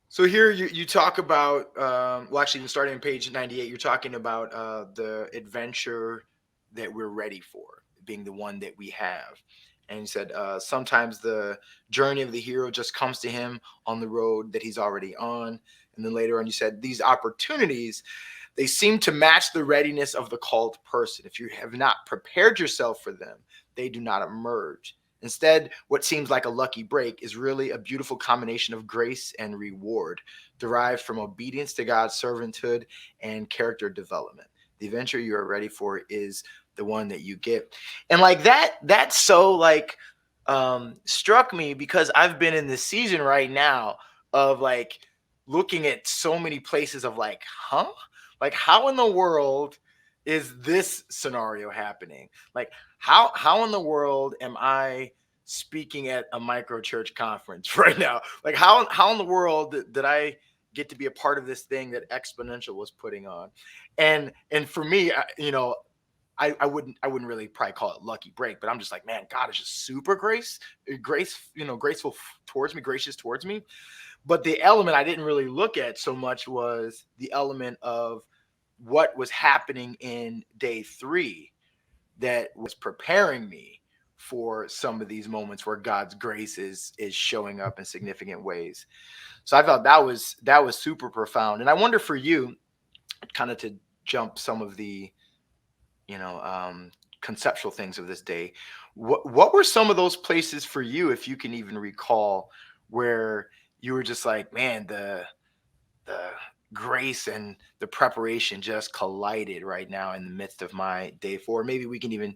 [SPEAKER 1] So here you talk about, well, actually, starting on page 98, you're talking about the adventure that we're ready for, being the one that we have. And you said sometimes the journey of the hero just comes to him on the road that he's already on. And then later on, you said these opportunities, they seem to match the readiness of the called person. If you have not prepared yourself for them, they do not emerge. Instead, what seems like a lucky break is really a beautiful combination of grace and reward, derived from obedience to God's servanthood and character development. The adventure you are ready for is the one that you get. And like that's so like struck me, because I've been in this season right now of like looking at so many places of like, huh? Like, how in the world is this scenario happening? Like, how in the world am I speaking at a micro church conference right now? Like, how in the world did I get to be a part of this thing that Exponential was putting on? And for me, I wouldn't really probably call it lucky break, but I'm just like, man, God is just super graceful towards me, gracious towards me. But the element I didn't really look at so much was the element of what was happening in day 3 that was preparing me for some of these moments where God's grace is showing up in significant ways. So I thought that was super profound. And I wonder for you, kind of to jump some of the you know conceptual things of this day, what were some of those places for you, if you can even recall, where you were just like, man, the grace and the preparation just collided right now in the midst of my day 4? Maybe we can even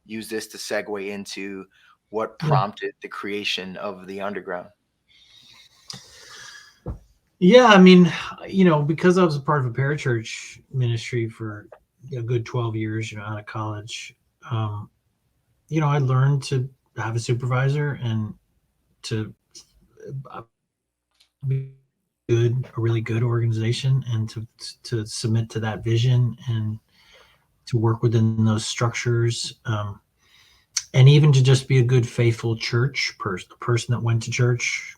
[SPEAKER 1] use this to segue into what
[SPEAKER 2] Yeah.
[SPEAKER 1] prompted the creation of the underground.
[SPEAKER 2] Yeah, I mean, because I was a part of a parachurch ministry for a good 12 years, out of college, um, I learned to have a supervisor and to be a really good organization, and to submit to that vision and to work within those structures, and even to just be a good, faithful church person, a person that went to church,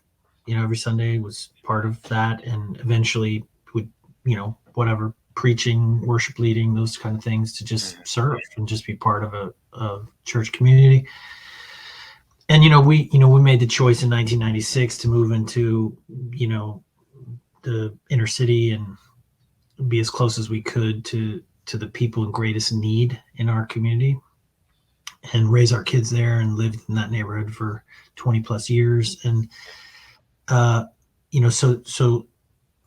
[SPEAKER 2] every Sunday, was part of that, and eventually would, whatever, preaching, worship leading, those kind of things, to just
[SPEAKER 1] Mhm.
[SPEAKER 2] serve and just be part of a church community. And we made the choice in 1996 to move into, you know the inner city, and be as close as we could to the people in greatest need in our community, and raise our kids there, and lived in that neighborhood for 20 plus years. And uh so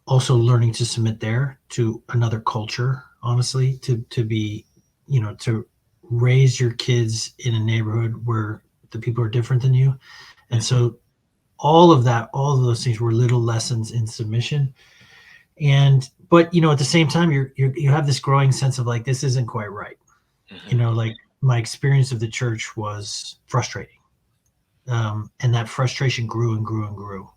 [SPEAKER 2] also learning to submit there to another culture, honestly, to be, to raise your kids in a neighborhood where the people are different than you. And
[SPEAKER 1] Mhm.
[SPEAKER 2] so all of those things were little lessons in submission. And but at the same time, you have this growing sense of like, this isn't quite right.
[SPEAKER 1] Mhm.
[SPEAKER 2] Like, my experience of the church was frustrating, and that frustration grew and grew and grew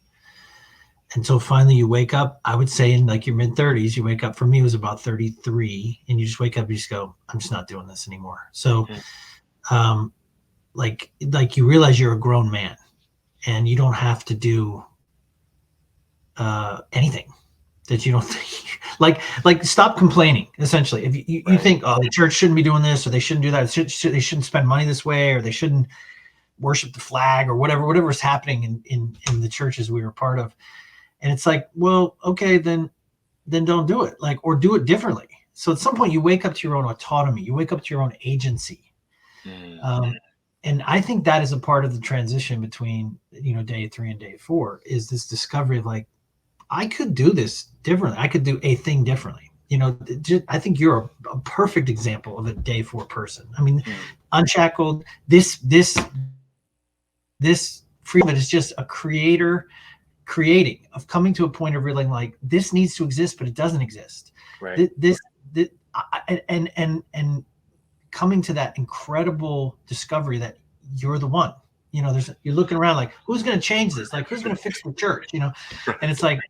[SPEAKER 2] until finally you wake up. I would say in like your mid 30s, you wake up. For me, it was about 33, and you just wake up and you just go, I'm just not doing this anymore. So,
[SPEAKER 1] Mhm.
[SPEAKER 2] um, you realize you're a grown man, and you don't have to do anything that you don't think. Like, stop complaining. Essentially, if you
[SPEAKER 1] Right.
[SPEAKER 2] think, oh, the church shouldn't be doing this, or they shouldn't do that, they shouldn't spend money this way, or they shouldn't worship the flag, or whatever is happening in the churches we were part of. And it's like, well, okay, then don't do it. Like, or do it differently. So at some point, you wake up to your own autonomy, you wake up to your own agency.
[SPEAKER 1] Mhm.
[SPEAKER 2] And I think that is a part of the transition between, day 3 and day 4, is this discovery of like, I could do this differently. I could do a thing differently. I think you're a perfect example of a day 4 person. I mean,
[SPEAKER 1] Mhm.
[SPEAKER 2] unshackled. This freedom is just a creating, of coming to a point of realizing like, this needs to exist, but it doesn't exist.
[SPEAKER 1] Right.
[SPEAKER 2] This and coming to that incredible discovery that you're the one. You're looking around like, who's going to change this? Like, who's going to fix the church? And it's like,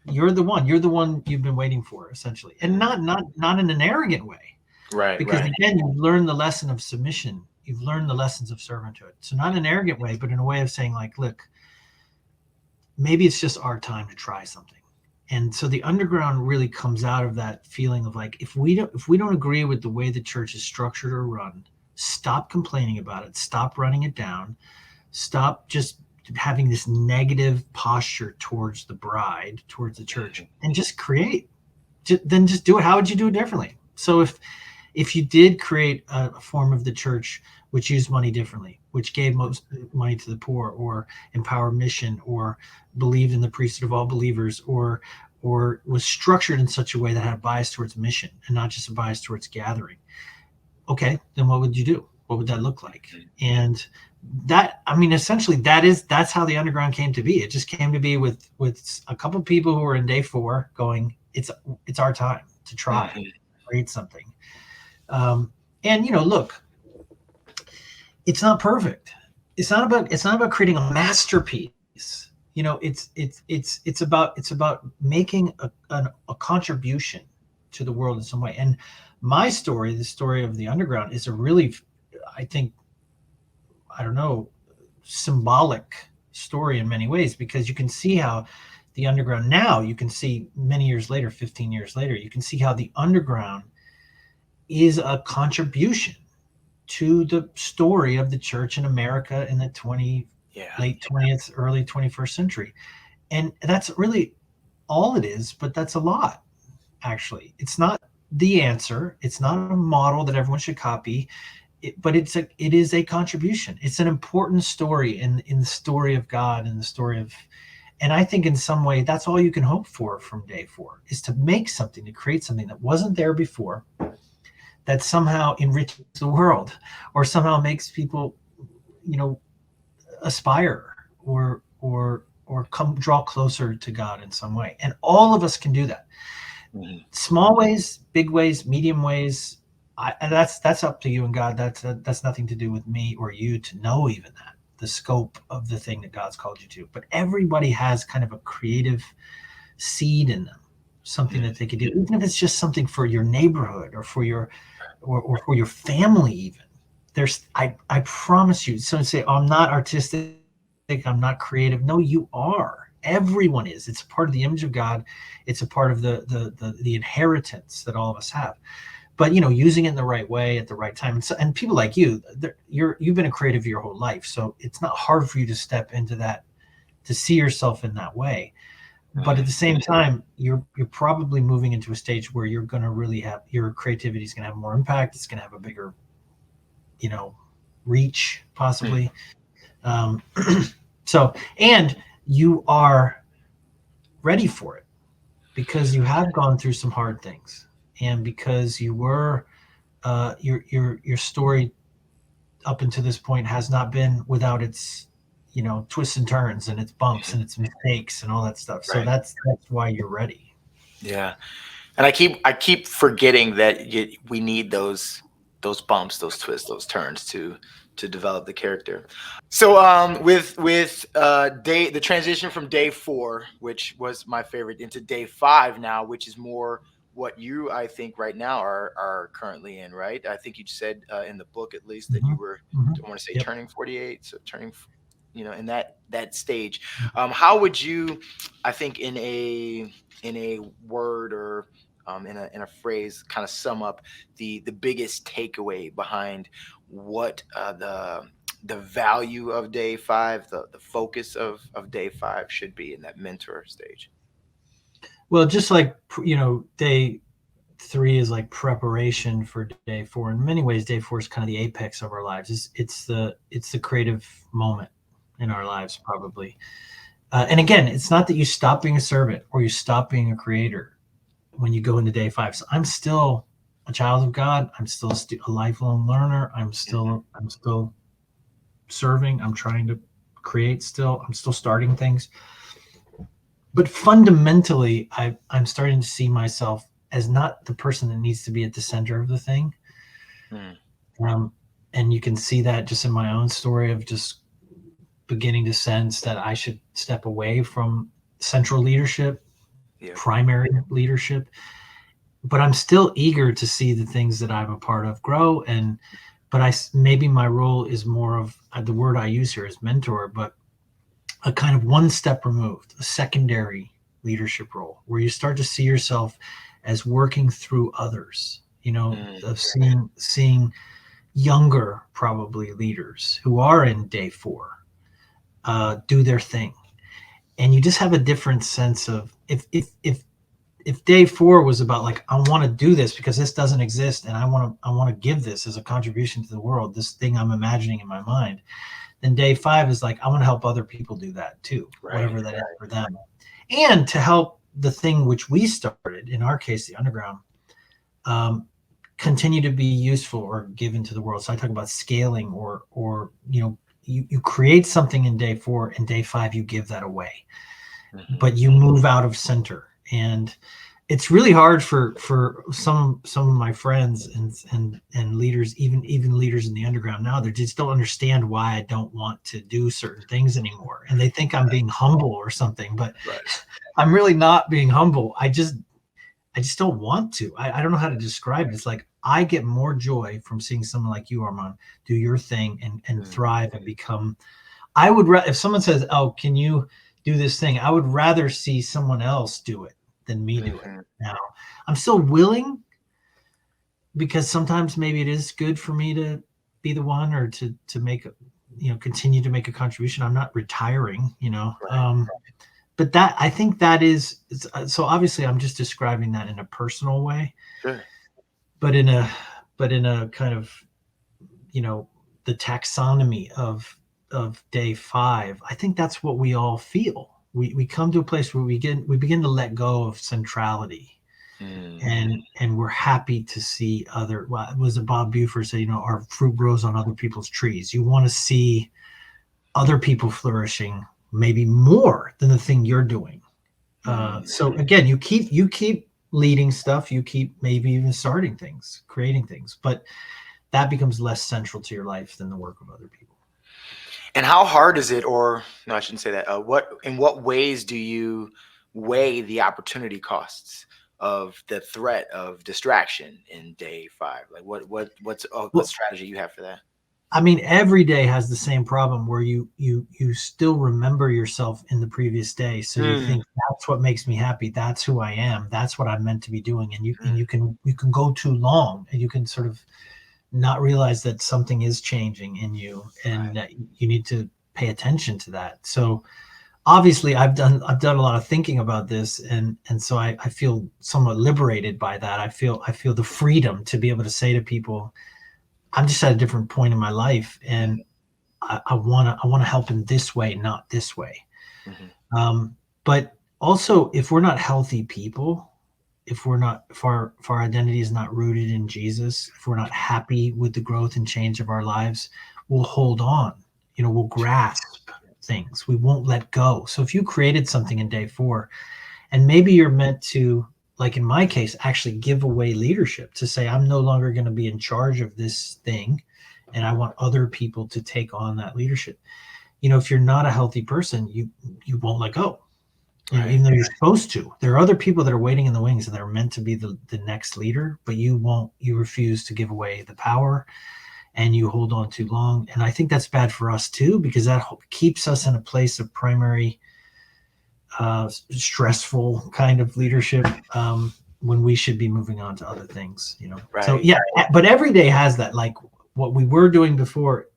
[SPEAKER 2] you're the one you've been waiting for, essentially. And
[SPEAKER 1] Mhm.
[SPEAKER 2] not in an arrogant way,
[SPEAKER 1] Right.
[SPEAKER 2] because
[SPEAKER 1] Right.
[SPEAKER 2] again, you've learned the lesson of submission, you've learned the lessons of servanthood. So not in an arrogant way, but in a way of saying like, look, maybe it's just our time to try something. And so the underground really comes out of that feeling of like, if we don't agree with the way the church is structured or run, stop complaining about it, stop running it down, stop just having this negative posture towards the bride, towards the church,
[SPEAKER 1] Mhm.
[SPEAKER 2] and just create. Then just do it. How would you do it differently? So if you did create a form of the church which used money differently, which gave most money to the poor, or empowered mission, or believed in the priesthood of all believers, or was structured in such a way that had a bias towards mission and not just a bias towards gathering, okay, then what would you do? What would that look like?
[SPEAKER 1] Mhm.
[SPEAKER 2] And that, I mean, essentially, that's how the underground came to be. It just came to be with a couple of people who were in day 4 going, it's our time to try,
[SPEAKER 1] Mhm.
[SPEAKER 2] create something. um, and look, it's not perfect. It's not about creating a masterpiece. It's about making a contribution to the world in some way. And my story, the story of the underground, is a really, I think, I don't know, symbolic story in many ways, because you can see how the underground, now you can see many years later, 15 years later, you can see how the underground is a contribution to the story of the church in America in the
[SPEAKER 1] Yeah.
[SPEAKER 2] late 20th, early 21st century. And that's really all it is, but that's a lot, actually. It's not the answer, it's not a model that everyone should copy, but it is a contribution. It's an important story in the story of God, and the story of, and I think in some way that's all you can hope for from day 4, is to make something, to create something that wasn't there before, that somehow enriches the world, or somehow makes people, you know aspire, or or come draw closer to God in some way. And all of us can do that.
[SPEAKER 1] Mhm.
[SPEAKER 2] Small ways, big ways, medium ways. And that's up to you and God. That's nothing to do with me or you to know even that the scope of the thing that God's called you to. But everybody has kind of a creative seed in them, something that they could do, even if it's just something for your neighborhood or for your or for your family even. I promise you, so say, oh, I'm not artistic, I'm not creative. No, you are. Everyone is. It's a part of the image of God. It's a part of the inheritance that all of us have. But using it in the right way at the right time. And people like you, you've been a creative your whole life, so it's not hard for you to step into that, to see yourself in that way. But at the same time, you're probably moving into a stage where you're going to really have your creativity is going to have more impact. It's going to have a bigger, reach possibly. Um, so, and you are ready for it because you have gone through some hard things, and because you were your story up until this point has not been without its twists and turns and its bumps and its mistakes and all that stuff. So
[SPEAKER 1] Right.
[SPEAKER 2] that's why you're ready.
[SPEAKER 1] Yeah. And I keep forgetting that we need those bumps, those twists, those turns to develop the character. So with the transition from day 4, which was my favorite, into day 5 now, which is more what you, I think, right now are currently in, right? I think you said in the book, at least, that
[SPEAKER 2] Mm-hmm.
[SPEAKER 1] you were,
[SPEAKER 2] Mm-hmm.
[SPEAKER 1] I want to say,
[SPEAKER 2] Yep.
[SPEAKER 1] turning 48, so turning, in that stage. How would you, I think, in a word, or in a phrase, kind of sum up the biggest takeaway behind what the value of day 5, the focus of day 5 should be in that mentor stage?
[SPEAKER 2] Well, just like day 3 is like preparation for day 4. In many ways, day 4 is kind of the apex of our lives. It's the creative moment in our lives, probably. And again, it's not that you stop being a servant or you stop being a creator when you go into day 5. So I'm still a child of God. I'm still a lifelong learner. I'm still serving. I'm trying to create still. I'm still starting things. But fundamentally, I'm starting to see myself as not the person that needs to be at the center of the thing.
[SPEAKER 1] Mm,
[SPEAKER 2] Um, and you can see that just in my own story of just beginning to sense that I should step away from central leadership,
[SPEAKER 1] yep.
[SPEAKER 2] primary leadership. But I'm still eager to see the things that I'm a part of grow. But maybe my role is more of the word I use here is mentor, but a kind of one step removed, a secondary leadership role where you start to see yourself as working through others,
[SPEAKER 1] Mm,
[SPEAKER 2] of seeing younger probably leaders who are in day 4 do their thing. And you just have a different sense of if day 4 was about like, I want to do this because this doesn't exist and I want to give this as a contribution to the world, this thing I'm imagining in my mind, then day 5 is like, I want to help other people do that too,
[SPEAKER 1] right.
[SPEAKER 2] whatever that is for them. And to help the thing which we started, in our case, the underground, um, continue to be useful or given to the world. So I talk about scaling or you create something in day 4 and day 5, you give that away,
[SPEAKER 1] Hmm.
[SPEAKER 2] but you move out of center. And it's really hard for some of my friends and leaders, even leaders in the underground now. They just don't understand why I don't want to do certain things anymore, and they think I'm being humble or something. But
[SPEAKER 1] Right.
[SPEAKER 2] I'm really not being humble. I just don't want to. I don't know how to describe it. It's like I get more joy from seeing someone like you, Armand, do your thing and
[SPEAKER 1] Mm,
[SPEAKER 2] thrive and become. If someone says, "Oh, can you do this thing?" I would rather see someone else do it than me do it.
[SPEAKER 1] mhm,
[SPEAKER 2] Now, I'm still willing because sometimes maybe it is good for me to be the one or to make continue to make a contribution. I'm not retiring,
[SPEAKER 1] right.
[SPEAKER 2] but that I think that is so. Obviously, I'm just describing that in a personal way,
[SPEAKER 1] Sure.
[SPEAKER 2] but in a kind of you know the taxonomy of day 5, I think that's what we all feel. We come to a place where we begin to let go of centrality,
[SPEAKER 1] Mm,
[SPEAKER 2] and we're happy to see other. Well, was it Bob Buford say, our fruit grows on other people's trees. You want to see other people flourishing maybe more than the thing you're doing. So again, you keep leading stuff, you keep maybe even starting things, creating things, but that becomes less central to your life than the work of other people.
[SPEAKER 1] And how hard is it, or no, I shouldn't say that. In what ways do you weigh the opportunity costs of the threat of distraction in day 5? Like what's a
[SPEAKER 2] Well,
[SPEAKER 1] strategy you have for that?
[SPEAKER 2] I mean, every day has the same problem where you still remember yourself in the previous day, so you
[SPEAKER 1] Mm,
[SPEAKER 2] think that's what makes me happy. That's who I am. That's what I'm meant to be doing. And you can go too long, and you can sort of not realize that something is changing in you,
[SPEAKER 1] right.
[SPEAKER 2] and that you need to pay attention to that. So obviously, I've done a lot of thinking about this, and so I feel somewhat liberated by that. I feel the freedom to be able to say to people, I'm just at a different point in my life, and I want to help in this way, not this way.
[SPEAKER 1] Mm-hmm.
[SPEAKER 2] But also, if we're not healthy people, if our identity is not rooted in Jesus, if we're not happy with the growth and change of our lives, we'll hold on. We'll grasp things. We won't let go. So if you created something in day 4, and maybe you're meant to, like in my case, actually give away leadership, to say, I'm no longer going to be in charge of this thing, and I want other people to take on that leadership. If you're not a healthy person, you won't let go.
[SPEAKER 1] Right.
[SPEAKER 2] Even though you're supposed to. There are other people that are waiting in the wings, and they're meant to be the next leader, but you refuse to give away the power, and you hold on too long. And I think that's bad for us too, because that keeps us in a place of primary stressful kind of leadership, when we should be moving on to other things. So
[SPEAKER 1] Right.
[SPEAKER 2] yeah, but every day has that, like what we were doing before.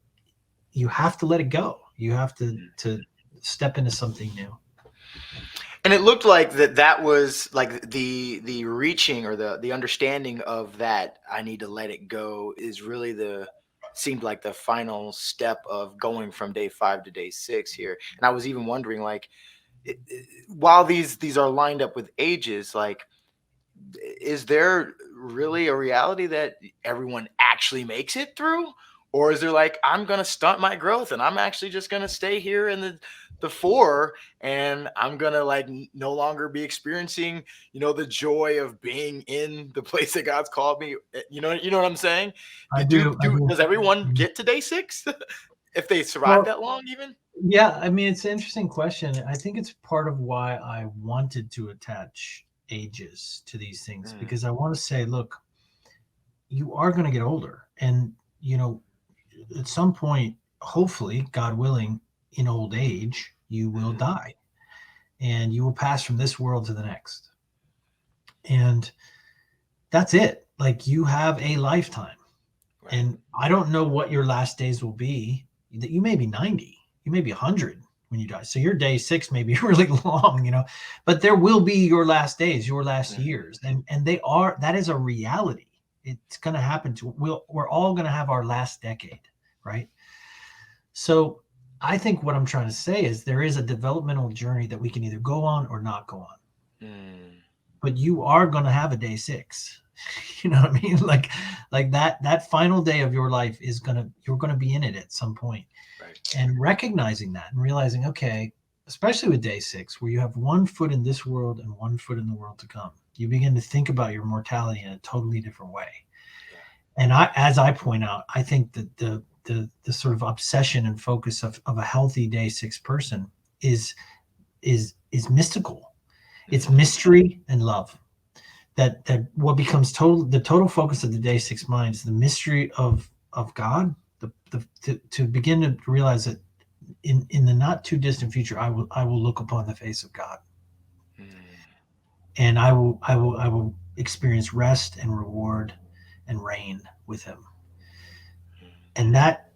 [SPEAKER 2] You have to let it go. You have to step into something new.
[SPEAKER 1] And it looked like that was like the reaching, or the understanding of that I need to let it go is really the seemed like the final step of going from day 5 to day 6 here. And I was even wondering, like, while these are lined up with ages, like, is there really a reality that everyone actually makes it through, or is there like, I'm gonna stunt my growth and I'm actually just gonna stay here in the 4, and I'm gonna like no longer be experiencing the joy of being in the place that God's called me. You know what I'm saying?
[SPEAKER 2] I
[SPEAKER 1] Do
[SPEAKER 2] do. I
[SPEAKER 1] do
[SPEAKER 2] do.
[SPEAKER 1] does everyone get to day 6 if they survive
[SPEAKER 2] Well,
[SPEAKER 1] that long even?
[SPEAKER 2] yeah, I mean, it's an interesting question. I think it's part of why I wanted to attach ages to these things,
[SPEAKER 1] Mm,
[SPEAKER 2] because I want to say, look, you are going to get older, and you know, at some point, hopefully, God willing, in old age, you will
[SPEAKER 1] mhm,
[SPEAKER 2] die, and you will pass from this world to the next, and that's it. Like, you have a lifetime.
[SPEAKER 1] right.
[SPEAKER 2] And I don't know what your last days will be. That you may be 90, you may be 100 when you die. So your day 6 may be really long, but there will be your last days, your last
[SPEAKER 1] Mhm,
[SPEAKER 2] years. And that is a reality. It's going to happen we're all going to have our last decade, right? So I think what I'm trying to say is there is a developmental journey that we can either go on or not go on,
[SPEAKER 1] mm,
[SPEAKER 2] but you are going to have a day 6. You know what I mean? Like that final day of your life you're gonna be in it at some point.
[SPEAKER 1] right.
[SPEAKER 2] And recognizing that and realizing, okay, especially with day 6, where you have one foot in this world and one foot in the world to come, you begin to think about your mortality in a totally different way.
[SPEAKER 1] Yeah.
[SPEAKER 2] And as I point out, I think that the sort of obsession and focus of a healthy day 6 person is mystical. It's
[SPEAKER 1] Mhm,
[SPEAKER 2] mystery and love. That what becomes the total focus of the day 6 mind is the mystery of God. To begin to realize that in the not too distant future, I will look upon the face of God,
[SPEAKER 1] mm,
[SPEAKER 2] and I will experience rest and reward and reign with Him.
[SPEAKER 1] mm,
[SPEAKER 2] And that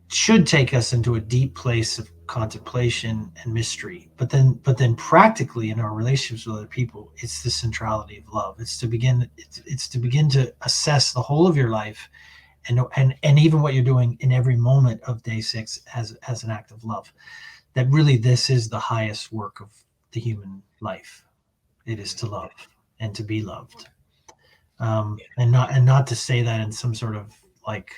[SPEAKER 2] should take us into a deep place of contemplation and mystery. But then practically in our relationships with other people, it's the centrality of love. It's to begin to assess the whole of your life, and even what you're doing in every moment of day 6 as an act of love. That really, this is the highest work of the human life. It is to
[SPEAKER 1] mm.
[SPEAKER 2] love and to be loved. And not to say that in some sort of like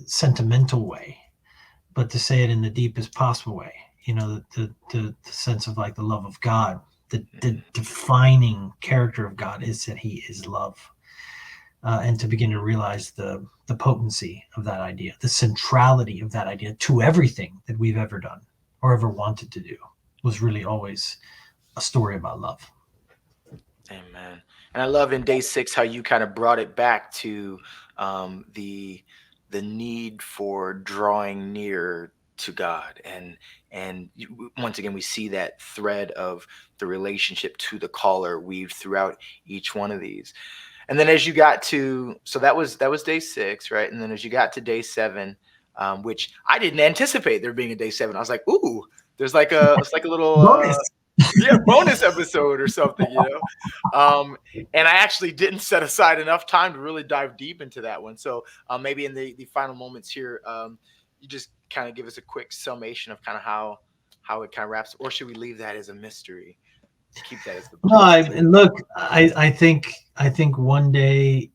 [SPEAKER 2] sentimental way, but to say it in the deepest possible way. the sense of like the love of God. The defining character of God is that He is love, and to begin to realize the potency of that idea, the centrality of that idea to everything that we've ever done or ever wanted to do, was really always a story about love.
[SPEAKER 1] Amen. And I love in day 6 how you kind of brought it back to the need for drawing near to God, and once again we see that thread of the relationship to the caller weaved throughout each one of these. And then as you got to, so that was day 6, right? And then as you got to day 7, which I didn't anticipate there being a day 7. I was like, ooh, there's like it's like a little
[SPEAKER 2] Bonus.
[SPEAKER 1] yeah, bonus episode or something, you know. And I actually didn't set aside enough time to really dive deep into that one. So maybe in the final moments here, you just kind of give us a quick summation of kind of how it kind of wraps, or should we leave that as a mystery? Keep that as the
[SPEAKER 2] No,
[SPEAKER 1] plus.
[SPEAKER 2] and look, I think one day,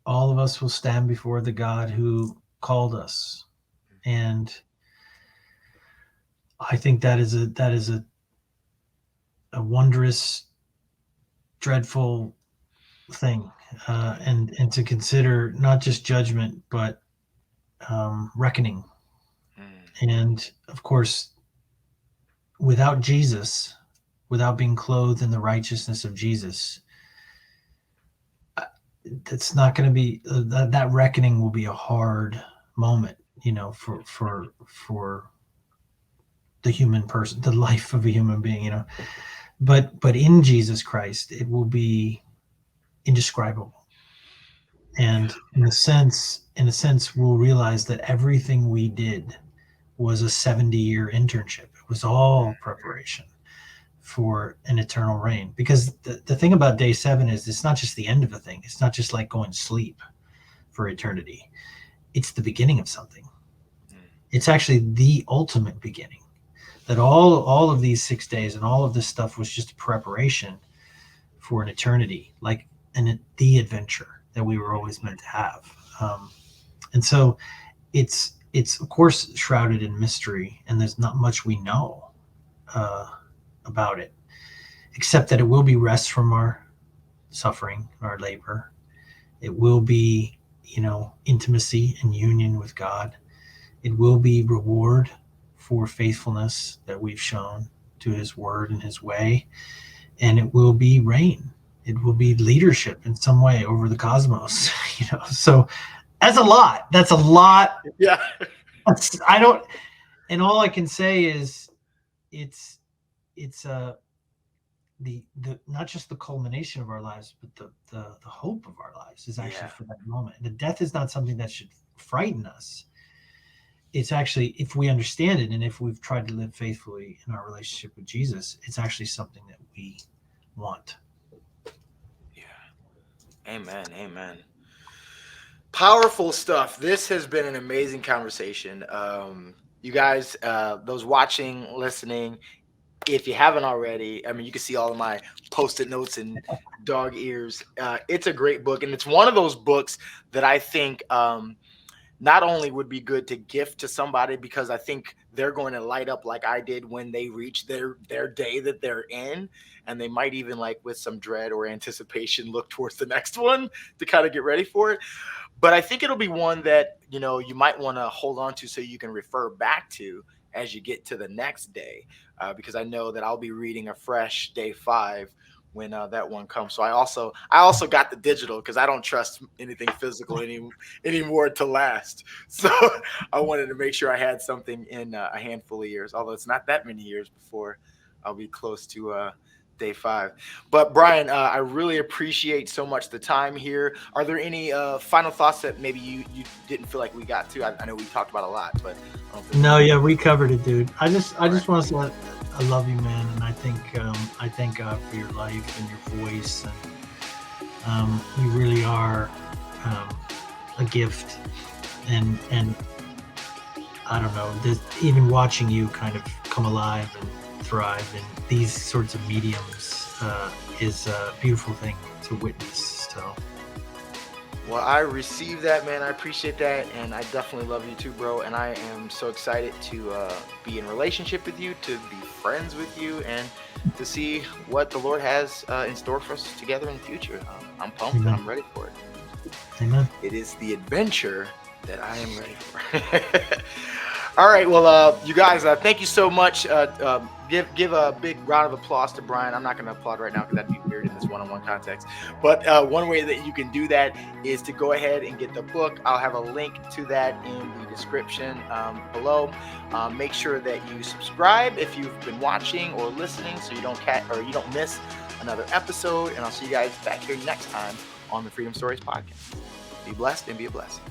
[SPEAKER 2] all of us will stand before the God who called us, and I think that is a wondrous, dreadful thing, and to consider not just judgment but reckoning.
[SPEAKER 1] Mm,
[SPEAKER 2] And of course, without Jesus, without being clothed in the righteousness of Jesus, that's not going to be that reckoning will be a hard moment, for the human person, the life of a human being. But in Jesus Christ, it will be indescribable.
[SPEAKER 1] yeah.
[SPEAKER 2] And in a sense, we'll realize that everything we did was a 70-year internship. It was all preparation for an eternal reign. Because the thing about day 7 is it's not just the end of a thing. It's not just like going to sleep for eternity. It's the beginning of something.
[SPEAKER 1] Mm,
[SPEAKER 2] It's actually the ultimate beginning. That all of these 6 days and all of this stuff was just a preparation for an eternity, like the adventure that we were always meant to have. And so it's of course shrouded in mystery, and there's not much we know uh, about it, except that it will be rest from our suffering, our labor. It will be, intimacy and union with God. It will be reward for faithfulness that we've shown to His word and His way, and it will be reign. It will be leadership in some way over the cosmos. So that's a lot. That's a lot.
[SPEAKER 1] yeah.
[SPEAKER 2] I don't, and all I can say is it's the not just the culmination of our lives, but the hope of our lives is actually
[SPEAKER 1] Yeah.
[SPEAKER 2] for that moment. The death is not something that should frighten us. It's actually, if we understand it and if we've tried to live faithfully in our relationship with Jesus, it's actually something that we want.
[SPEAKER 1] Yeah. Amen. Amen. Powerful stuff. This has been an amazing conversation. You guys, those watching, listening, if you haven't already, I mean, you can see all of my post-it notes and dog ears. It's a great book, and it's one of those books that I think not only would be good to gift to somebody, because I think they're going to light up like I did when they reach their day that they're in, and they might even, like with some dread or anticipation, look towards the next one to kind of get ready for it. But I think it'll be one that you might want to hold on to so you can refer back to as you get to the next day, because I know that I'll be reading a fresh day 5 when that one comes. So I also got the digital because I don't trust anything physical anymore to last. So I wanted to make sure I had something in a handful of years, although it's not that many years before I'll be close to day 5. But Brian, I really appreciate so much the time here. Are there any final thoughts that maybe you didn't feel like we got to? I know we talked about a lot, but I don't think
[SPEAKER 2] No, yeah, we covered it, dude. I just
[SPEAKER 1] All right.
[SPEAKER 2] want to say I love you, man, and I thank God for your life and your voice, and you really are a gift, and I don't know, even watching you kind of come alive and thrive in these sorts of mediums is a beautiful thing to witness. So
[SPEAKER 1] Well, I received that, man. I appreciate that, and I definitely love you too, bro. And I am so excited to be in relationship with you, to be friends with you, and to see what the Lord has in store for us together in the future. I'm pumped and
[SPEAKER 2] Amen.
[SPEAKER 1] I'm ready for it.
[SPEAKER 2] Amen.
[SPEAKER 1] It is the adventure that I am ready for. All right, well, you guys, thank you so much. Give a big round of applause to Brian. I'm not going to applaud right now because that'd be weird in this one-on-one context. But one way that you can do that is to go ahead and get the book. I'll have a link to that in the description below. Make sure that you subscribe if you've been watching or listening, so you don't miss another episode. And I'll see you guys back here next time on the Freedom Stories podcast. Be blessed and be a blessing.